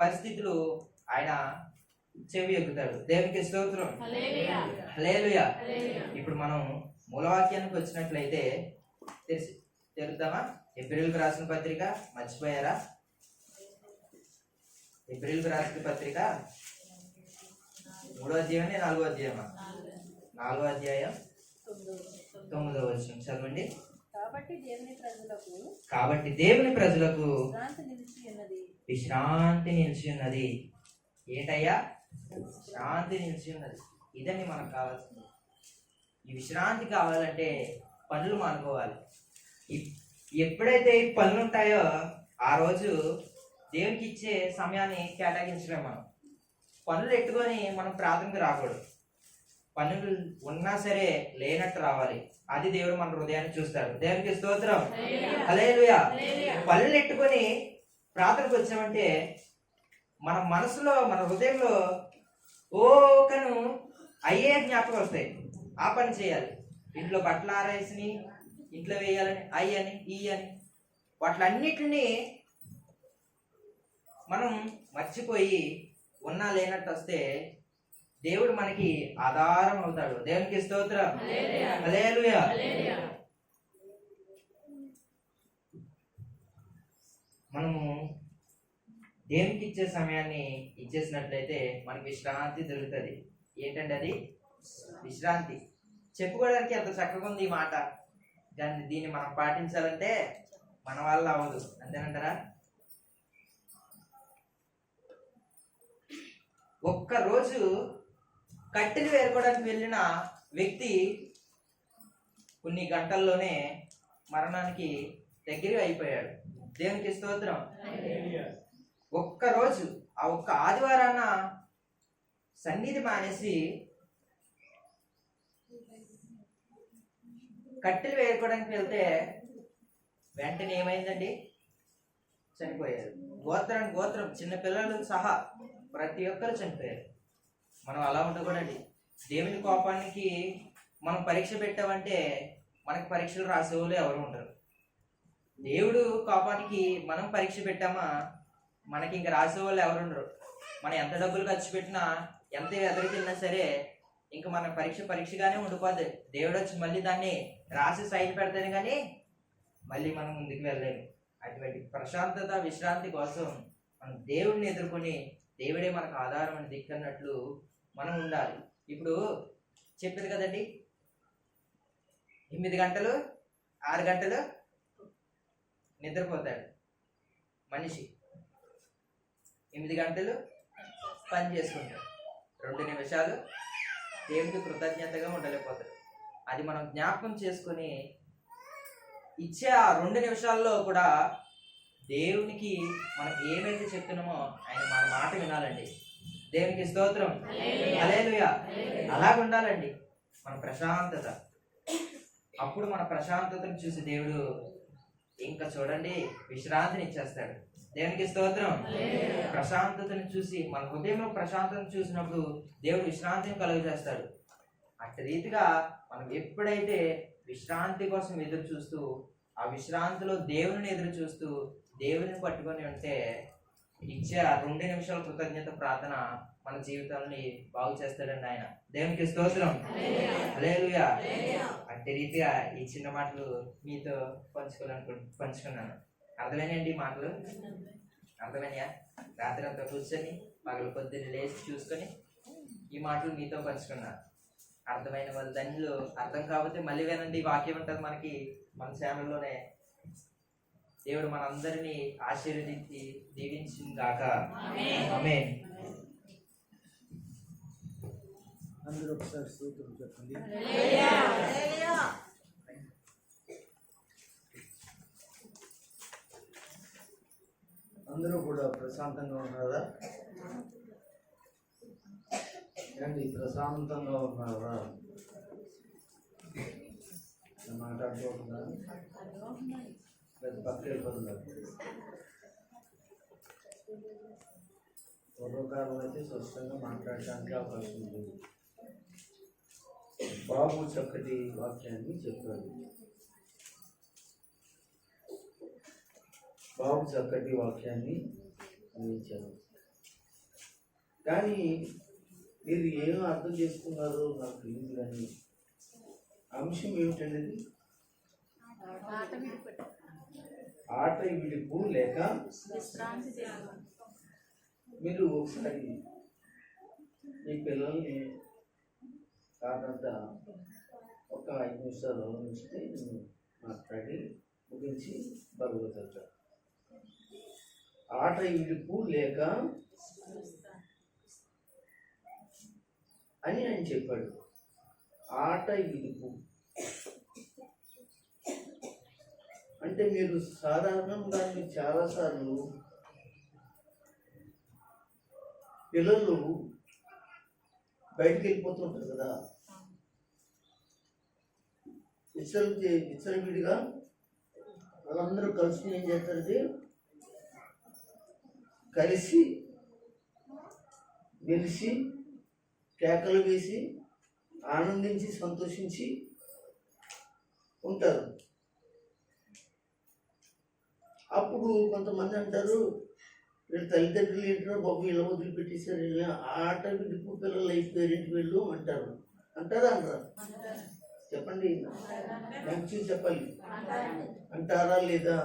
పరిస్థితులు ఆయన చెవి ఎక్కుతాడు. దేవునికి స్తోత్రం. హల్లెలూయా. ఇప్పుడు మనం మూలవాక్యానికి వచ్చినట్లయితే తెలుద్దామా? ఎబ్రిల్కి రాసిన పత్రిక మర్చిపోయారా? ఎబ్రిల్కి రాసిన పత్రిక 3వ అధ్యాయం 4వ అధ్యాయమా? 4వ అధ్యాయం 9వ వచనం చదవండి. కాబట్టి దేవుని ప్రజలకు విశ్రాంతి నిలిచి ఉన్నది. ఏంటయ్యా? శాంతి నిలిచి ఉన్నది. ఇదని మనకు కావాల్సింది. ఈ విశ్రాంతి కావాలంటే పనులు మానుకోవాలి. ఎప్పుడైతే ఈ పనులు ఉంటాయో ఆ రోజు దేవునికి ఇచ్చే సమయాన్ని కేటాయించలేం. మనం పనులు ఎట్టుకొని మనం ప్రార్థనకు రాకూడదు. పనులు ఉన్నా సరే లేనట్టు రావాలి. అది దేవుడు మన హృదయాన్ని చూస్తాడు. దేవునికి స్తోత్రం. హల్లెలూయా. పనులు ఎట్టుకొని ప్రార్థనకు వచ్చామంటే మన మనసులో మన హృదయంలో ఓకను అయ్యే జ్ఞాపకం వస్తాయి. ఆ పని చేయాలి. ఇంట్లో బట్టలు ఆరేసి ఇంట్లో వేయాలని అయ్యని ఈ అని వాటిలన్నిటిని మనం మర్చిపోయి ఉన్నా లేనట్టు వస్తే దేవుడు మనకి ఆధారం అవుతాడు. దేవునికి స్తోత్రం. హల్లెలూయా. మనము దేవునికి ఇచ్చే సమయాన్ని ఇచ్చేసినట్లయితే మనకి విశ్రాంతి దొరుకుతుంది. ఏంటంటే అది విశ్రాంతి. చెప్పుకోవడానికి ఎంత చక్కగా ఉంది ఈ మాట, కానీ దీన్ని మనం పాటించాలంటే మన వల్ల అవ్వదు. అంతేనంటారా? ఒక్కరోజు కట్టెలు వేరుకోవడానికి వెళ్ళిన వ్యక్తి కొన్ని గంటల్లోనే మరణానికి దగ్గర అయిపోయాడు. దేవునికి స్తోత్రం. ఒక్కరోజు ఆ ఒక్క ఆదివారాన సన్నిధి మానేసి కట్టెలు వేరుకోవడానికి వెళ్తే వెంటనే ఏమైందండి? చనిపోయారు. గోత్రం చిన్న పిల్లలు సహా ప్రతి ఒక్కరు చనిపోయారు. మనం అలా ఉండకూడదండి. దేవుని కోపానికి మనం పరీక్ష పెట్టామంటే మనకి పరీక్షలు రాసేవాళ్ళు ఎవరు ఉండరు. దేవుడు కోపానికి మనం పరీక్ష పెట్టామా మనకి ఇంకా రాసేవాళ్ళు ఎవరు ఉండరు. మనం ఎంత డబ్బులు ఖర్చు పెట్టినా ఎంత ఎదురుకెళ్ళినా సరే ఇంకా మన పరీక్షగానే ఉండిపోద్ది. దేవుడు వచ్చి మళ్ళీ దాన్ని రాసి సైన్ పెడతాను కానీ మళ్ళీ మనం ముందుకు వెళ్ళలేము. అటువంటి ప్రశాంతత విశ్రాంతి కోసం మనం దేవుడిని ఎదుర్కొని దేవుడే మనకు ఆధారం అని దిక్కన్నట్లు మనం ఉండాలి. ఇప్పుడు చెప్పింది కదండి, 8 గంటలు 6 గంటలు నిద్రపోతాడు మనిషి, 8 గంటలు పని చేసుకుంటాడు, 2 నిమిషాలు దేవుడికి కృతజ్ఞతగా ఉండలేకపోతాడు. అది మనం జ్ఞాపకం చేసుకొని ఇచ్చే ఆ 2 నిమిషాల్లో కూడా దేవునికి మనం ఏమైతే చెప్తున్నామో ఆయన మన మాట వినాలండి. దేవునికి స్తోత్రం. హల్లెలూయా. అలాగ ఉండాలండి మన ప్రశాంతత. అప్పుడు మన ప్రశాంతతను చూసి దేవుడు ఇంకా చూడండి విశ్రాంతిని ఇచ్చేస్తాడు. దేవునికి స్తోత్రం. ప్రశాంతతను చూసి మన హృదయంలో ప్రశాంతతను చూసినప్పుడు దేవుడు విశ్రాంతిని కలుగజేస్తాడు. అట్టి రీతిగా మనం ఎప్పుడైతే విశ్రాంతి కోసం ఎదురు చూస్తూ ఆ విశ్రాంతిలో దేవుని ఎదురు చూస్తూ దేవుని పట్టుకొని ఉంటే ఇచ్చే ఆ 2 నిమిషాల కృతజ్ఞత ప్రార్థన మన జీవితాన్ని బాగు చేస్తాడండి ఆయన. దేవునికి స్తోత్రం. హల్లెలూయా. అట్టి రీతిగా ఈ చిన్న మాటలు మీతో పంచుకున్నాను. అర్థమైనాయండి మాటలు? అర్థమైనయా? రాత్రి అంతా కూర్చొని పగలు పొద్దున్న లేచి చూసుకొని ఈ మాటలు మీతో పంచుకున్నాను. అర్థమైన వాళ్ళు ధన్యులు. అర్థం కాకపోతే మళ్ళీ వినండి, వాక్యం ఉంటుంది మనకి మన ఛానల్లోనే. దేవుడు మనందరినీ ఆశీర్వదించి దీవించింది గాక. ఆమేన్. అందరూ ఒకసారి స్తోత్రం చెప్పండి. అందరూ కూడా ప్రశాంతంగా ఉన్నారా? ఏంటి ప్రశాంతంగా ఉన్నారా? మాట్లాడుకోకుండా పక్కన వెళ్ళిపోతున్నారు. పూర్వకాలం అయితే స్పష్టంగా మాట్లాడటానికి అవకాశం ఉంది. బాబు చక్కటి వాక్యాన్ని చెప్పాడు. బాబు చక్కటి వాక్యాన్ని అందించారు. కానీ మీరు ఏం అర్థం చేసుకున్నారో నాకు తెలియదు. కానీ అంశం ఏమిటనేది ఆట విడుపు లేక మీరు ఒకసారి మీ పిల్లల్ని కాదంట ఒక 5 నిమిషాలు ఉంచితే నేను మాట్లాడి ముగించి భగవద్గీత ఆట విడుపు లేక అని ఆయన చెప్పాడు. ఆట విడుపు అంటే మీరు సాధారణంగా మీరు చాలాసార్లు పిల్లలు బయటికి వెళ్ళిపోతుంటారు కదా, విచ్చలవిడిగా వాళ్ళందరూ కలుసుకుని ఏం చేస్తారంటే కలిసి మెలిసి కేకలు వేసి ఆనందించి సంతోషించి ఉంటారు. అప్పుడు కొంతమంది అంటారు, వీళ్ళ తల్లిదండ్రులు ఏంటో బాబు ఇలా వదిలిపెట్టేశారు, ఆట విడుపు పిల్లలు అయిపోయారేంటి వీళ్ళు అంటారు. అంటారా అనరా? చెప్పండి, మంచి చెప్పాలి. అంటారా లేదా?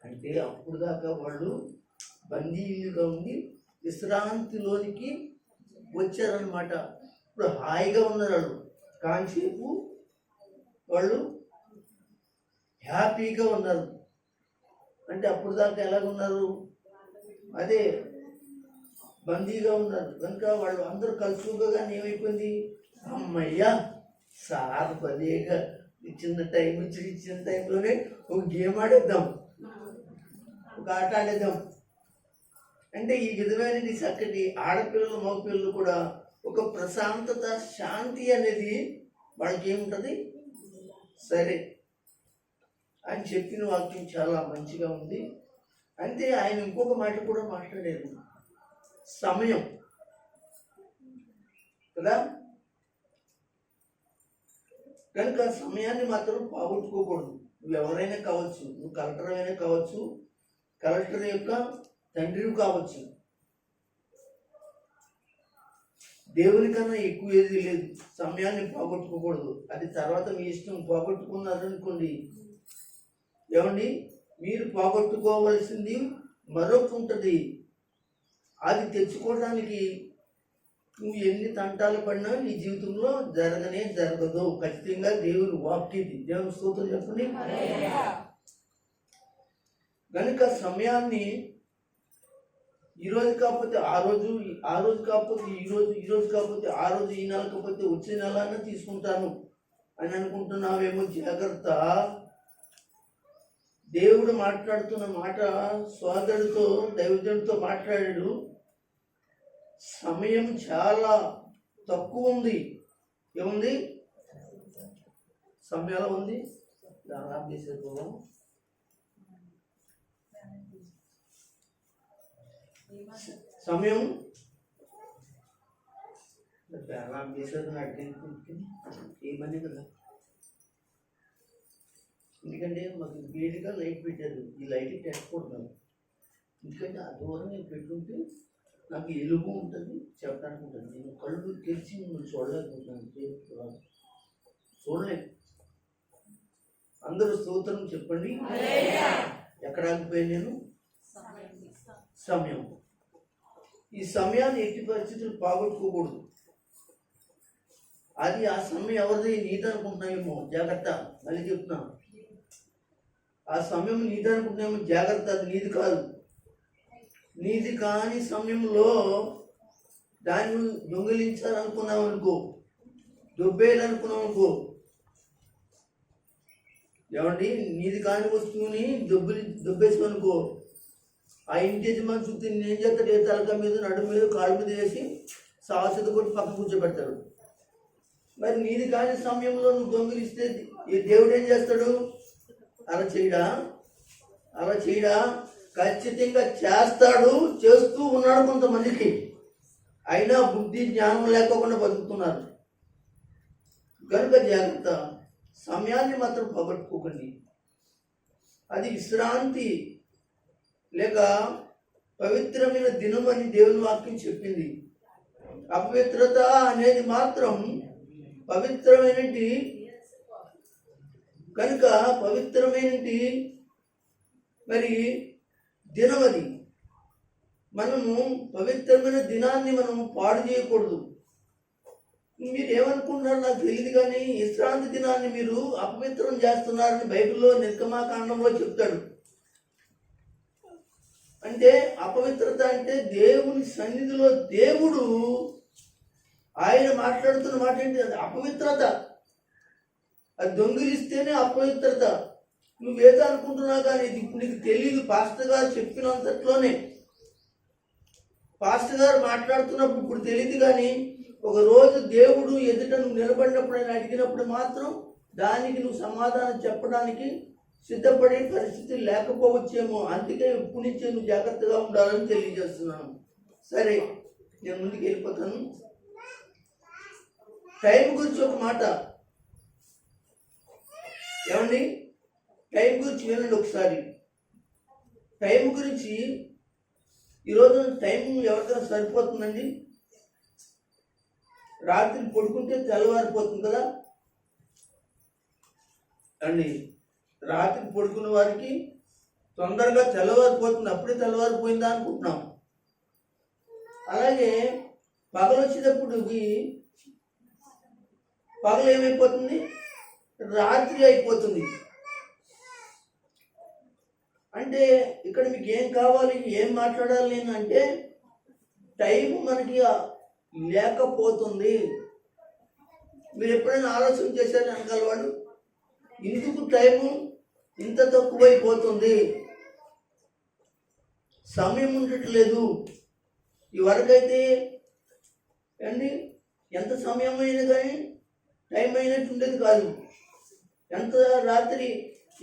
అంటే అప్పుడు దాకా వాళ్ళు బందీలుగా ఉండి విశ్రాంతిలోనికి వచ్చారనమాట. ఇప్పుడు హాయిగా ఉన్నారు వాళ్ళు, కాసేపు వాళ్ళు హ్యాపీగా ఉన్నారు. అంటే అప్పుడు దాకా ఎలాగున్నారు? అదే బందీగా ఉన్నారు కనుక వాళ్ళు అందరూ కలుసుకోగానే ఏమైపోయింది, అమ్మయ్యా సార్ పదేగా ఇచ్చిన టైంలోనే ఒక గేమ్ ఆడేద్దాం, ఒక ఆట ఆడేద్దాం. అంటే ఈ విధమైన చక్కటి ఆడపిల్లలు మగపిల్లలు కూడా ఒక ప్రశాంతత శాంతి అనేది వాళ్ళకి ఏముంటుంది. సరే అని చెప్పిన వాక్యం చాలా మంచిగా ఉంది. అంటే ఆయన ఇంకొక మాట కూడా మాట్లాడారు, సమయం కదా. కనుక సమయాన్ని మాత్రం పోగొట్టుకోకూడదు. నువ్వు ఎవరైనా కావచ్చు, నువ్వు కలెక్టర్ అయినా కావచ్చు, కలెక్టర్ యొక్క తండ్రి కావచ్చు, దేవుని కన్నా ఎక్కువ ఏది లేదు. సమయాన్ని పోగొట్టుకోకూడదు. అది తర్వాత మీ ఇష్టం. పోగొట్టుకున్నారనుకోండి, ఏమండి, మీరు పోగొట్టుకోవలసింది మరొకటి ఉంటుంది. అది తెచ్చుకోవడానికి నువ్వు ఎన్ని తంటాలు పడినా నీ జీవితంలో జరగదు. ఖచ్చితంగా దేవుని వాక్యం, దేవుని స్తోత్రం చెప్పండి. కనుక సమయాన్ని ఈరోజు కాకపోతే ఆ రోజు, ఆ రోజు కాకపోతే ఈరోజు కాకపోతే ఆ రోజు, ఈ నెల కాకపోతే వచ్చే నెల తీసుకుంటాను అని అనుకుంటున్నావేమో జాగ్రత్త. దేవుడు మాట్లాడుతున్న మాట సోదరుడితో, దైవజనుడితో మాట్లాడాడు. సమయం చాలా తక్కువ ఉంది. ఏముంది? సమయం ఎలా ఉంది? సమయం ఏమని కదా. ఎందుకంటే మాకు వేడిగా లైట్ పెట్టారు, ఈ లైట్ పెట్టకూడదు. ఎందుకంటే ఆ దూరం నేను పెట్టుకుంటే నాకు ఎలుగు ఉంటుంది, చెప్పడానికి ఉంటుంది. నేను కళ్ళు తెరిచి మిమ్మల్ని చూడలేకపోతున్నాను, చూడలేదు. అందరూ స్తోత్రం చెప్పండి. ఎక్కడ ఆగిపోయాను నేను? సమయం. ఈ సమయాన్ని ఎట్టి పరిస్థితులు పోగొట్టుకోకూడదు. అది ఆ సమయం ఎవరిది? నీది అనుకుంటున్నామేమో, జాగ్రత్త. మళ్ళీ చెప్తున్నా, ఆ సమయం నీది అనుకుంటున్నామో జాగ్రత్త. అది నీది కాదు. నీది కాని సమయంలో దాన్ని దొంగిలించాలనుకున్నావు అనుకో, దొబ్బేయాలనుకున్నావు అనుకో, ఏమండి, నీది కాని వస్తువుని దొబ్బేసుకోనుకో, ఆ ఇంటి యజమాని చుట్టూ నేను చేస్తాడు, ఏ తలక మీద, నడుము మీద, కాళ్ళ మీద వేసి సావసత కొట్టి పక్కన కూర్చోబెడతాడు. మరి నీది కాని సమయంలో నువ్వు దొంగిలిస్తే ఈ దేవుడు ఏం చేస్తాడు? అలా చేయడా? ఖచ్చితంగా చేస్తాడు. చేస్తూ ఉన్నాడు కొంతమందికి. అయినా బుద్ధి జ్ఞానం లేకోకుండా బతుకుతున్నారు. కనుక జాగ్రత్త. సమయాన్ని మాత్రం పోగొట్టుకోకండి. అది విశ్రాంతి లేక పవిత్రమైన దినం అని దేవుని వాక్యం చెప్పింది. అపవిత్రత అనేది మాత్రం పవిత్రమైనటి కనుక పవిత్రమైనటి మరి దినం అది. మనము పవిత్రమైన దినాన్ని మనము పాడు చేయకూడదు. మీరు ఏమనుకుంటున్నారు నాకు తెలియదు, కానీ విశ్రాంతి దినాన్ని మీరు అపవిత్రం చేస్తున్నారని బైబిల్లో నిర్గమాకాండంలో చెప్తాడు. అంటే అపవిత్రత అంటే దేవుని సన్నిధిలో దేవుడు ఆయన మాట్లాడుతున్న మాట ఏంటి? అది అపవిత్రత. అది దొంగిలిస్తేనే అపవిత్రత. నువ్వేదో అనుకుంటున్నావు కానీ ఇది ఇప్పుడు నీకు తెలియదు. పాస్టర్ గారు చెప్పినంతట్లోనే, పాస్టర్ గారు మాట్లాడుతున్నప్పుడు ఇప్పుడు తెలియదు, కానీ ఒక రోజు దేవుడు ఎదుట నువ్వు నిలబడినప్పుడు ఆయన అడిగినప్పుడు మాత్రం దానికి నువ్వు సమాధానం చెప్పడానికి సిద్ధపడే పరిస్థితి లేకపోవచ్చేమో. అందుకే ఇప్పటి నుంచే నువ్వు జాగ్రత్తగా ఉండాలని తెలియజేస్తున్నాను. సరే, నేను ముందుకు వెళ్ళిపోతాను. టైం గురించి ఒక మాట ఏమండి, టైం గురించి వినండి ఒకసారి. టైం గురించి ఈరోజు టైం ఎవరికైనా సరిపోతుందండి? రాత్రి పడుకుంటే తెల్లవారిపోతుంది కదా అండి. రాత్రి పడుకున్న వారికి తొందరగా తెల్లవారిపోతుంది. అప్పుడే తెల్లవారిపోయిందా అనుకుంటున్నాం. అలాగే పగలు వచ్చేటప్పటికి పగలు ఏమైపోతుంది? రాత్రి అయిపోతుంది. అంటే ఇక్కడ మీకు ఏం కావాలి, ఏం మాట్లాడాలి నేను అంటే, టైం మనకి లేకపోతుంది. మీరు ఎప్పుడైనా ఆలోచన చేశారు అనకాల వాళ్ళు, ఎందుకు టైము ఇంత తక్కువైపోతుంది, సమయం ఉండట్లేదు. ఈ వరకైతే అండి ఎంత సమయం అయినా కానీ టైం అయినట్టు ఉండేది కాదు. ఎంత రాత్రి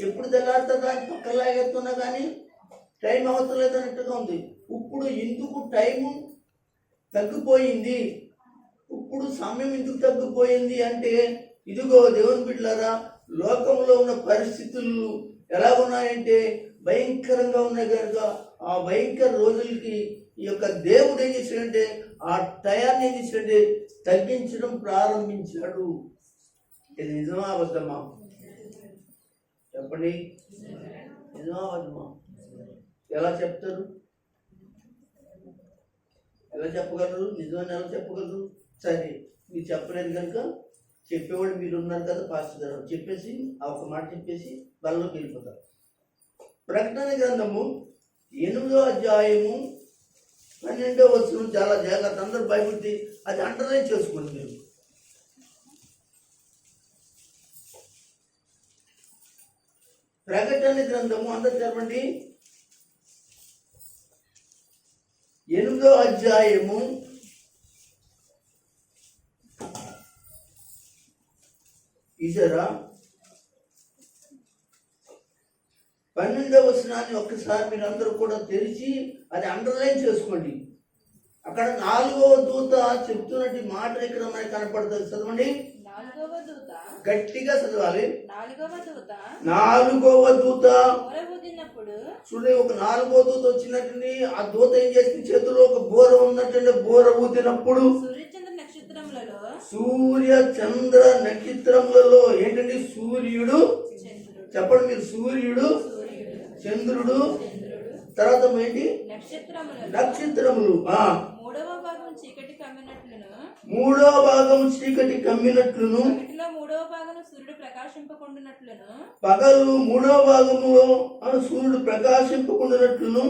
ఎప్పుడు తెల్లారుతుందా అని పక్కన లాగేస్తున్నా కానీ టైం అవసరం లేదన్నట్టుగా ఉంది. ఇప్పుడు ఎందుకు టైము తగ్గిపోయింది, ఇప్పుడు సమయం ఎందుకు తగ్గిపోయింది అంటే, ఇదిగో దేవుని బిడ్డలారా, లోకంలో ఉన్న పరిస్థితులు ఎలా ఉన్నాయంటే భయంకరంగా ఉన్నాయి. కనుక ఆ భయంకర రోజులకి ఈ యొక్క దేవుడు ఏం చేశాడంటే ఆ టయాన్ని ఏం చేశాడంటే తగ్గించడం ప్రారంభించాడు. ఇది నిజమా అబద్ధమా? చెప్పండి, నిజమా అబద్ధమా? ఎలా చెప్తారు? ఎలా చెప్పగలరు? నిజమని ఎలా చెప్పగలరు? సరే, మీరు చెప్పలేదు కనుక చెప్పేవాడు మీరు ఉన్నారు కదా పాస్టర్ గారు, చెప్పేసి ఆ ఒక మాట చెప్పేసి బలంలోకి వెళ్ళిపోతారు. ప్రకటన గ్రంథము 8వ అధ్యాయము 12వ వచనం చాలా జాగ్రత్త. అందరూ బైబిల్ అది అండర్లైన్ చేసుకోండి మీరు. ప్రకటన గ్రంథము అందరు చదవండి. 8వ అధ్యాయము 12వ వచనాన్ని ఒక్కసారి మీరు అందరూ కూడా తెరిచి అది అండర్లైన్ చేసుకోండి. అక్కడ 4వ దూత చెప్తున్నట్టు మాట ఇక్కడ మనకి కనపడుతుంది. చదవండి, గట్టిగా చదవాలి. 4వ దూత చూడండి, ఒక 4వ దూత వచ్చినట్టు ఆ దూత ఏం చేసింది? చేతిలో ఒక బోర ఉన్నట్టు బోర ఊదినప్పుడు సూర్య చంద్ర నక్షత్రములలో ఏంటండి? సూర్యుడు, చెప్పండి మీరు, సూర్యుడు, చంద్రుడు, తర్వాత ఏంటి? నక్షత్రములు. మూడవ భాగం చీకటి కమ్మినట్లును పగలు 3వ భాగములో సూర్యుడు ప్రకాశింపకుండానట్లును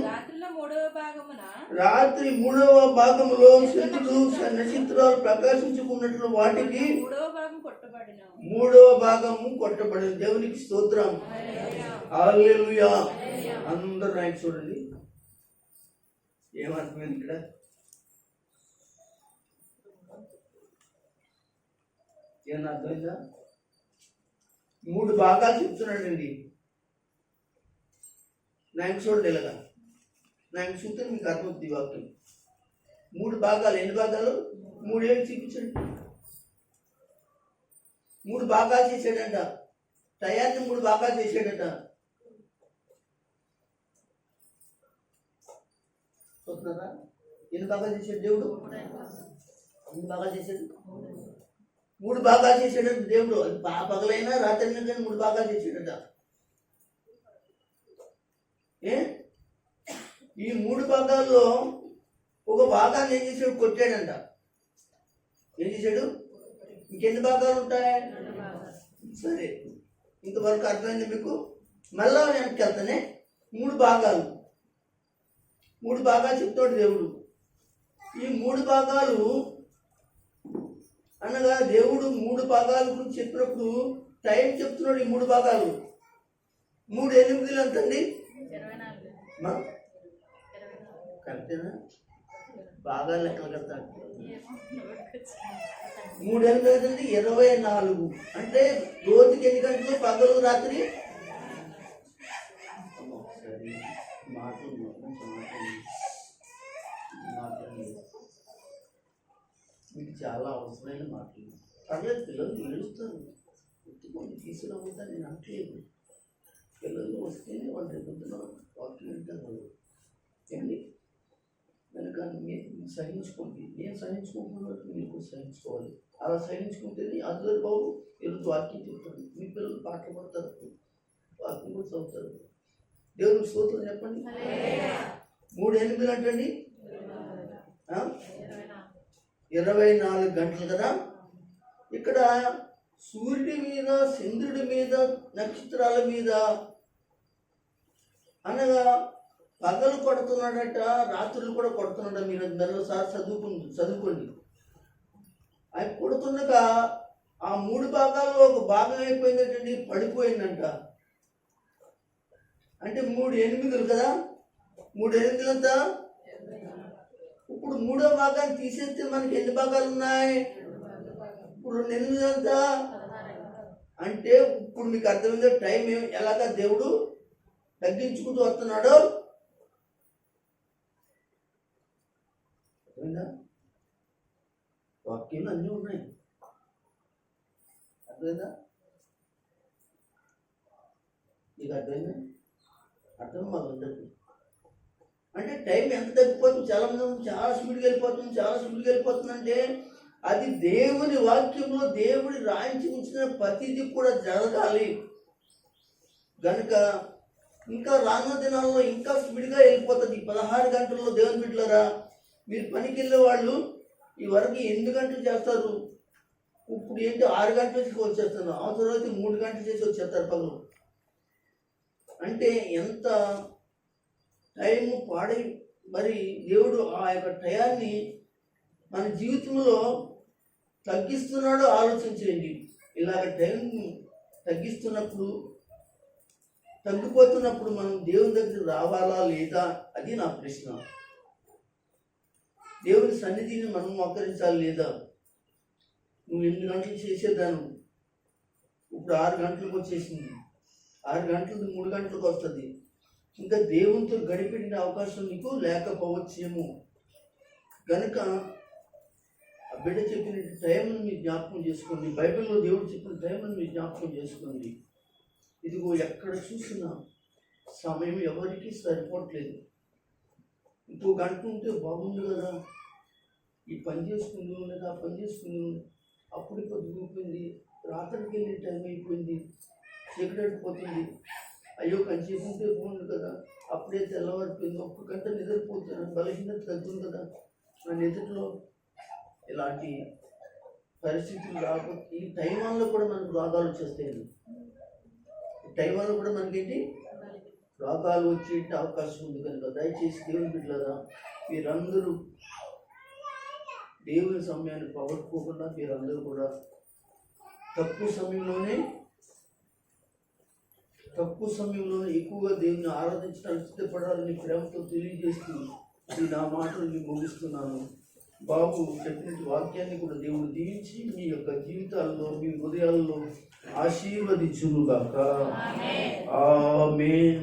రాత్రి 3వ భాగములో చంద్రుడు నక్షత్రాలు ప్రకాశించుకున్నట్లు వాటికి 3వ భాగము కొట్టబడింది. దేవునికి స్తోత్రం, హల్లెలూయా. అందరూ రాయండి, చూడండి ఏమర్థమైంది ఇక్కడ. ఏమన్నా అర్థమైందా? 3 భాగాలు చెప్తున్నాడండి. నాకు చూడండి ఇలాగా, నాకు చూస్తే మీకు అర్థమవుతుంది వాక్యం. 3 భాగాలు. ఎన్ని భాగాలు? 3 ఏళ్ళు చూపించండి. 3 భాగాలు చేశాడంట. టయాన్ని 3 భాగాలు చేశాడట. చూస్తున్నారా? ఎన్ని భాగాలు చేశాడు దేవుడు? ఎన్ని భాగాలు చేశాడు? 3 భాగాలు చేశాడు దేవుడు. అది పగలైనా రాత్రి అయినా కానీ 3 భాగాలు చేశాడట. ఈ 3 భాగాల్లో ఒక భాగాన్ని ఏం చేశాడు? కొట్టాడంట. ఏం చేశాడు? ఇంకెన్ని భాగాలు ఉంటాయి? సరే, ఇంతవరకు అర్థమైంది మీకు? మళ్ళా వెనక్కి వెళ్తానే 3 భాగాలు చెప్తాడు దేవుడు. ఈ 3 భాగాలు అనగా దేవుడు 3 భాగాల గురించి చెప్పినప్పుడు టైం చెప్తున్నాడు. ఈ 3 భాగాలు 3 8 ఎంతండి? కరెక్టేనా? భాగాలు లెక్కలు కడతాడు. 3 8 ఎంతండి? 24. అంటే రోజుకి ఎన్ని గంటలు? పగలు రాత్రి మీకు చాలా అవసరమైన మాటలు. పర్లేదు, పిల్లలు ఏడుస్తారు, ఎత్తుకొని తీసుకురావద్దని నేను అనట్లేదు. పిల్లలు వస్తేనే వాళ్ళు రేపొద్దున వాక్యం వింటారు. ఏంటి కనుక మీరు సహించుకోండి. నేను సహించుకుంటున్నట్టు మీరు కూడా సహించుకోవాలి. అలా సహించుకుంటేనే అందరు బాబు ఈరోజు వాక్యం చెప్తాను. మీ పిల్లలు పాటలు పడతారు, వాక్యం కూడా చదువుతారు. దేవుడికి స్తోత్రం చెప్పండి. 3 8 అంటండి 24 గంటలు కదా. ఇక్కడ సూర్యుడి మీద, చంద్రుడి మీద, నక్షత్రాల మీద అనగా పగలు కొడుతున్నాడట, రాత్రులు కూడా కొడుతున్నాడ. మీరు మరోసారి చదువుకోండి. అవి కొడుతుండగా ఆ 3 భాగాల్లో ఒక భాగం అయిపోయిందంటండి, పడిపోయిందంట. అంటే 3 8 కదా. 3 8 అంతా. ఇప్పుడు 3వ భాగాన్ని తీసేస్తే మనకి ఎన్ని భాగాలు ఉన్నాయి? ఇప్పుడు 2 8 అంతా. అంటే ఇప్పుడు మీకు అర్థమైందో టైం ఎలాగా దేవుడు తగ్గించుకుంటూ వస్తున్నాడు. అర్థమైందా? వాక్యాలు అన్నీ ఉన్నాయి. అర్థమైందా? నీకు అర్థమైందా? అర్థం మాకు అందరికీ. అంటే టైం ఎంత తగ్గిపోతుంది? చాలా మంది చాలా స్పీడ్గా వెళ్ళిపోతుంది. అంటే అది దేవుని వాక్యంలో దేవుడి రాయించి ఉంచిన ప్రతిదీ కూడా జరగాలి. కనుక ఇంకా రానున్న దినాల్లో ఇంకా స్పీడ్గా వెళ్ళిపోతుంది. 16 గంటల్లో దేవుని బిడ్డలారా, మీరు పనికి వెళ్ళే వాళ్ళు ఈ వరకు 8 గంటలు చేస్తారు. ఇప్పుడు ఏంటి 6 గంటలకి వచ్చేస్తున్నారు. అవసరం అయితే 3 గంటలు చేసి వచ్చేస్తారు పగలు. అంటే ఎంత టైం పాడై మరి దేవుడు ఆ యొక్క టయాన్ని మన జీవితంలో తగ్గిస్తున్నాడో ఆలోచించండి. ఇలాగ టైం తగ్గిపోతున్నప్పుడు మనం దేవుని దగ్గర రావాలా లేదా? అది నా ప్రశ్న. దేవుని సన్నిధిని మనం మోకరించాలి లేదా? నువ్వు 8 గంటలు చేసేదాను, ఇప్పుడు 6 గంటలకు వచ్చేసింది. 6 గంటలు 3 గంటలకు వస్తుంది. ఇంకా దేవునితో గడిపిన అవకాశం నీకు లేకపోవచ్చేమో. కనుక ఆ బిడ్డ చెప్పిన టైంను మీరు జ్ఞాపకం చేసుకోండి. బైబిల్లో దేవుడు చెప్పిన టైంను మీరు జ్ఞాపకం చేసుకోండి. ఇదిగో ఎక్కడ చూసినా సమయం ఎవరికి సరిపోవట్లేదు. ఇంకో గంట ఉంటే బాగుంది కదా, ఈ పని చేసుకుంది లేదా ఆ పని చేసుకుంది, అప్పుడు పొద్దుపోయింది, రాత్రికి వెళ్ళే టైం అయిపోయింది, చీకటిపోతుంది. అయ్యో కంచేపు ఉంటే బాగుంది కదా, అప్పుడే తెల్లవారిపోయింది, ఒక్క గంట నిద్రపోతున్నాను, బలహీనత తగ్గుతుంది కదా. నా నిద్రలో ఇలాంటి పరిస్థితులు రాకపోతే ఈ టైం వల్ల కూడా మనకు రోగాలు వచ్చేస్తాయి. టైం వల్ల కూడా మనకేంటి రోగాలు వచ్చే అవకాశం ఉంది. కనుక దయచేసి దేవుని బిడ్డలారా, మీరందరూ దేవుని సమయాన్ని పోగొట్టుకోకుండా మీరందరూ కూడా తక్కువ సమయంలోనే ఎక్కువగా దేవుని ఆరాధించడానికి సిద్ధపడాలని ప్రేమతో తెలియజేస్తూ నా మాటలు నేను ముగిస్తున్నాను. బాబు చెప్పిన వాక్యాన్ని కూడా దేవుడు దీవించి మీ యొక్క జీవితాల్లో, మీ హృదయాల్లో ఆశీర్వదించునుగాక. ఆమేన్.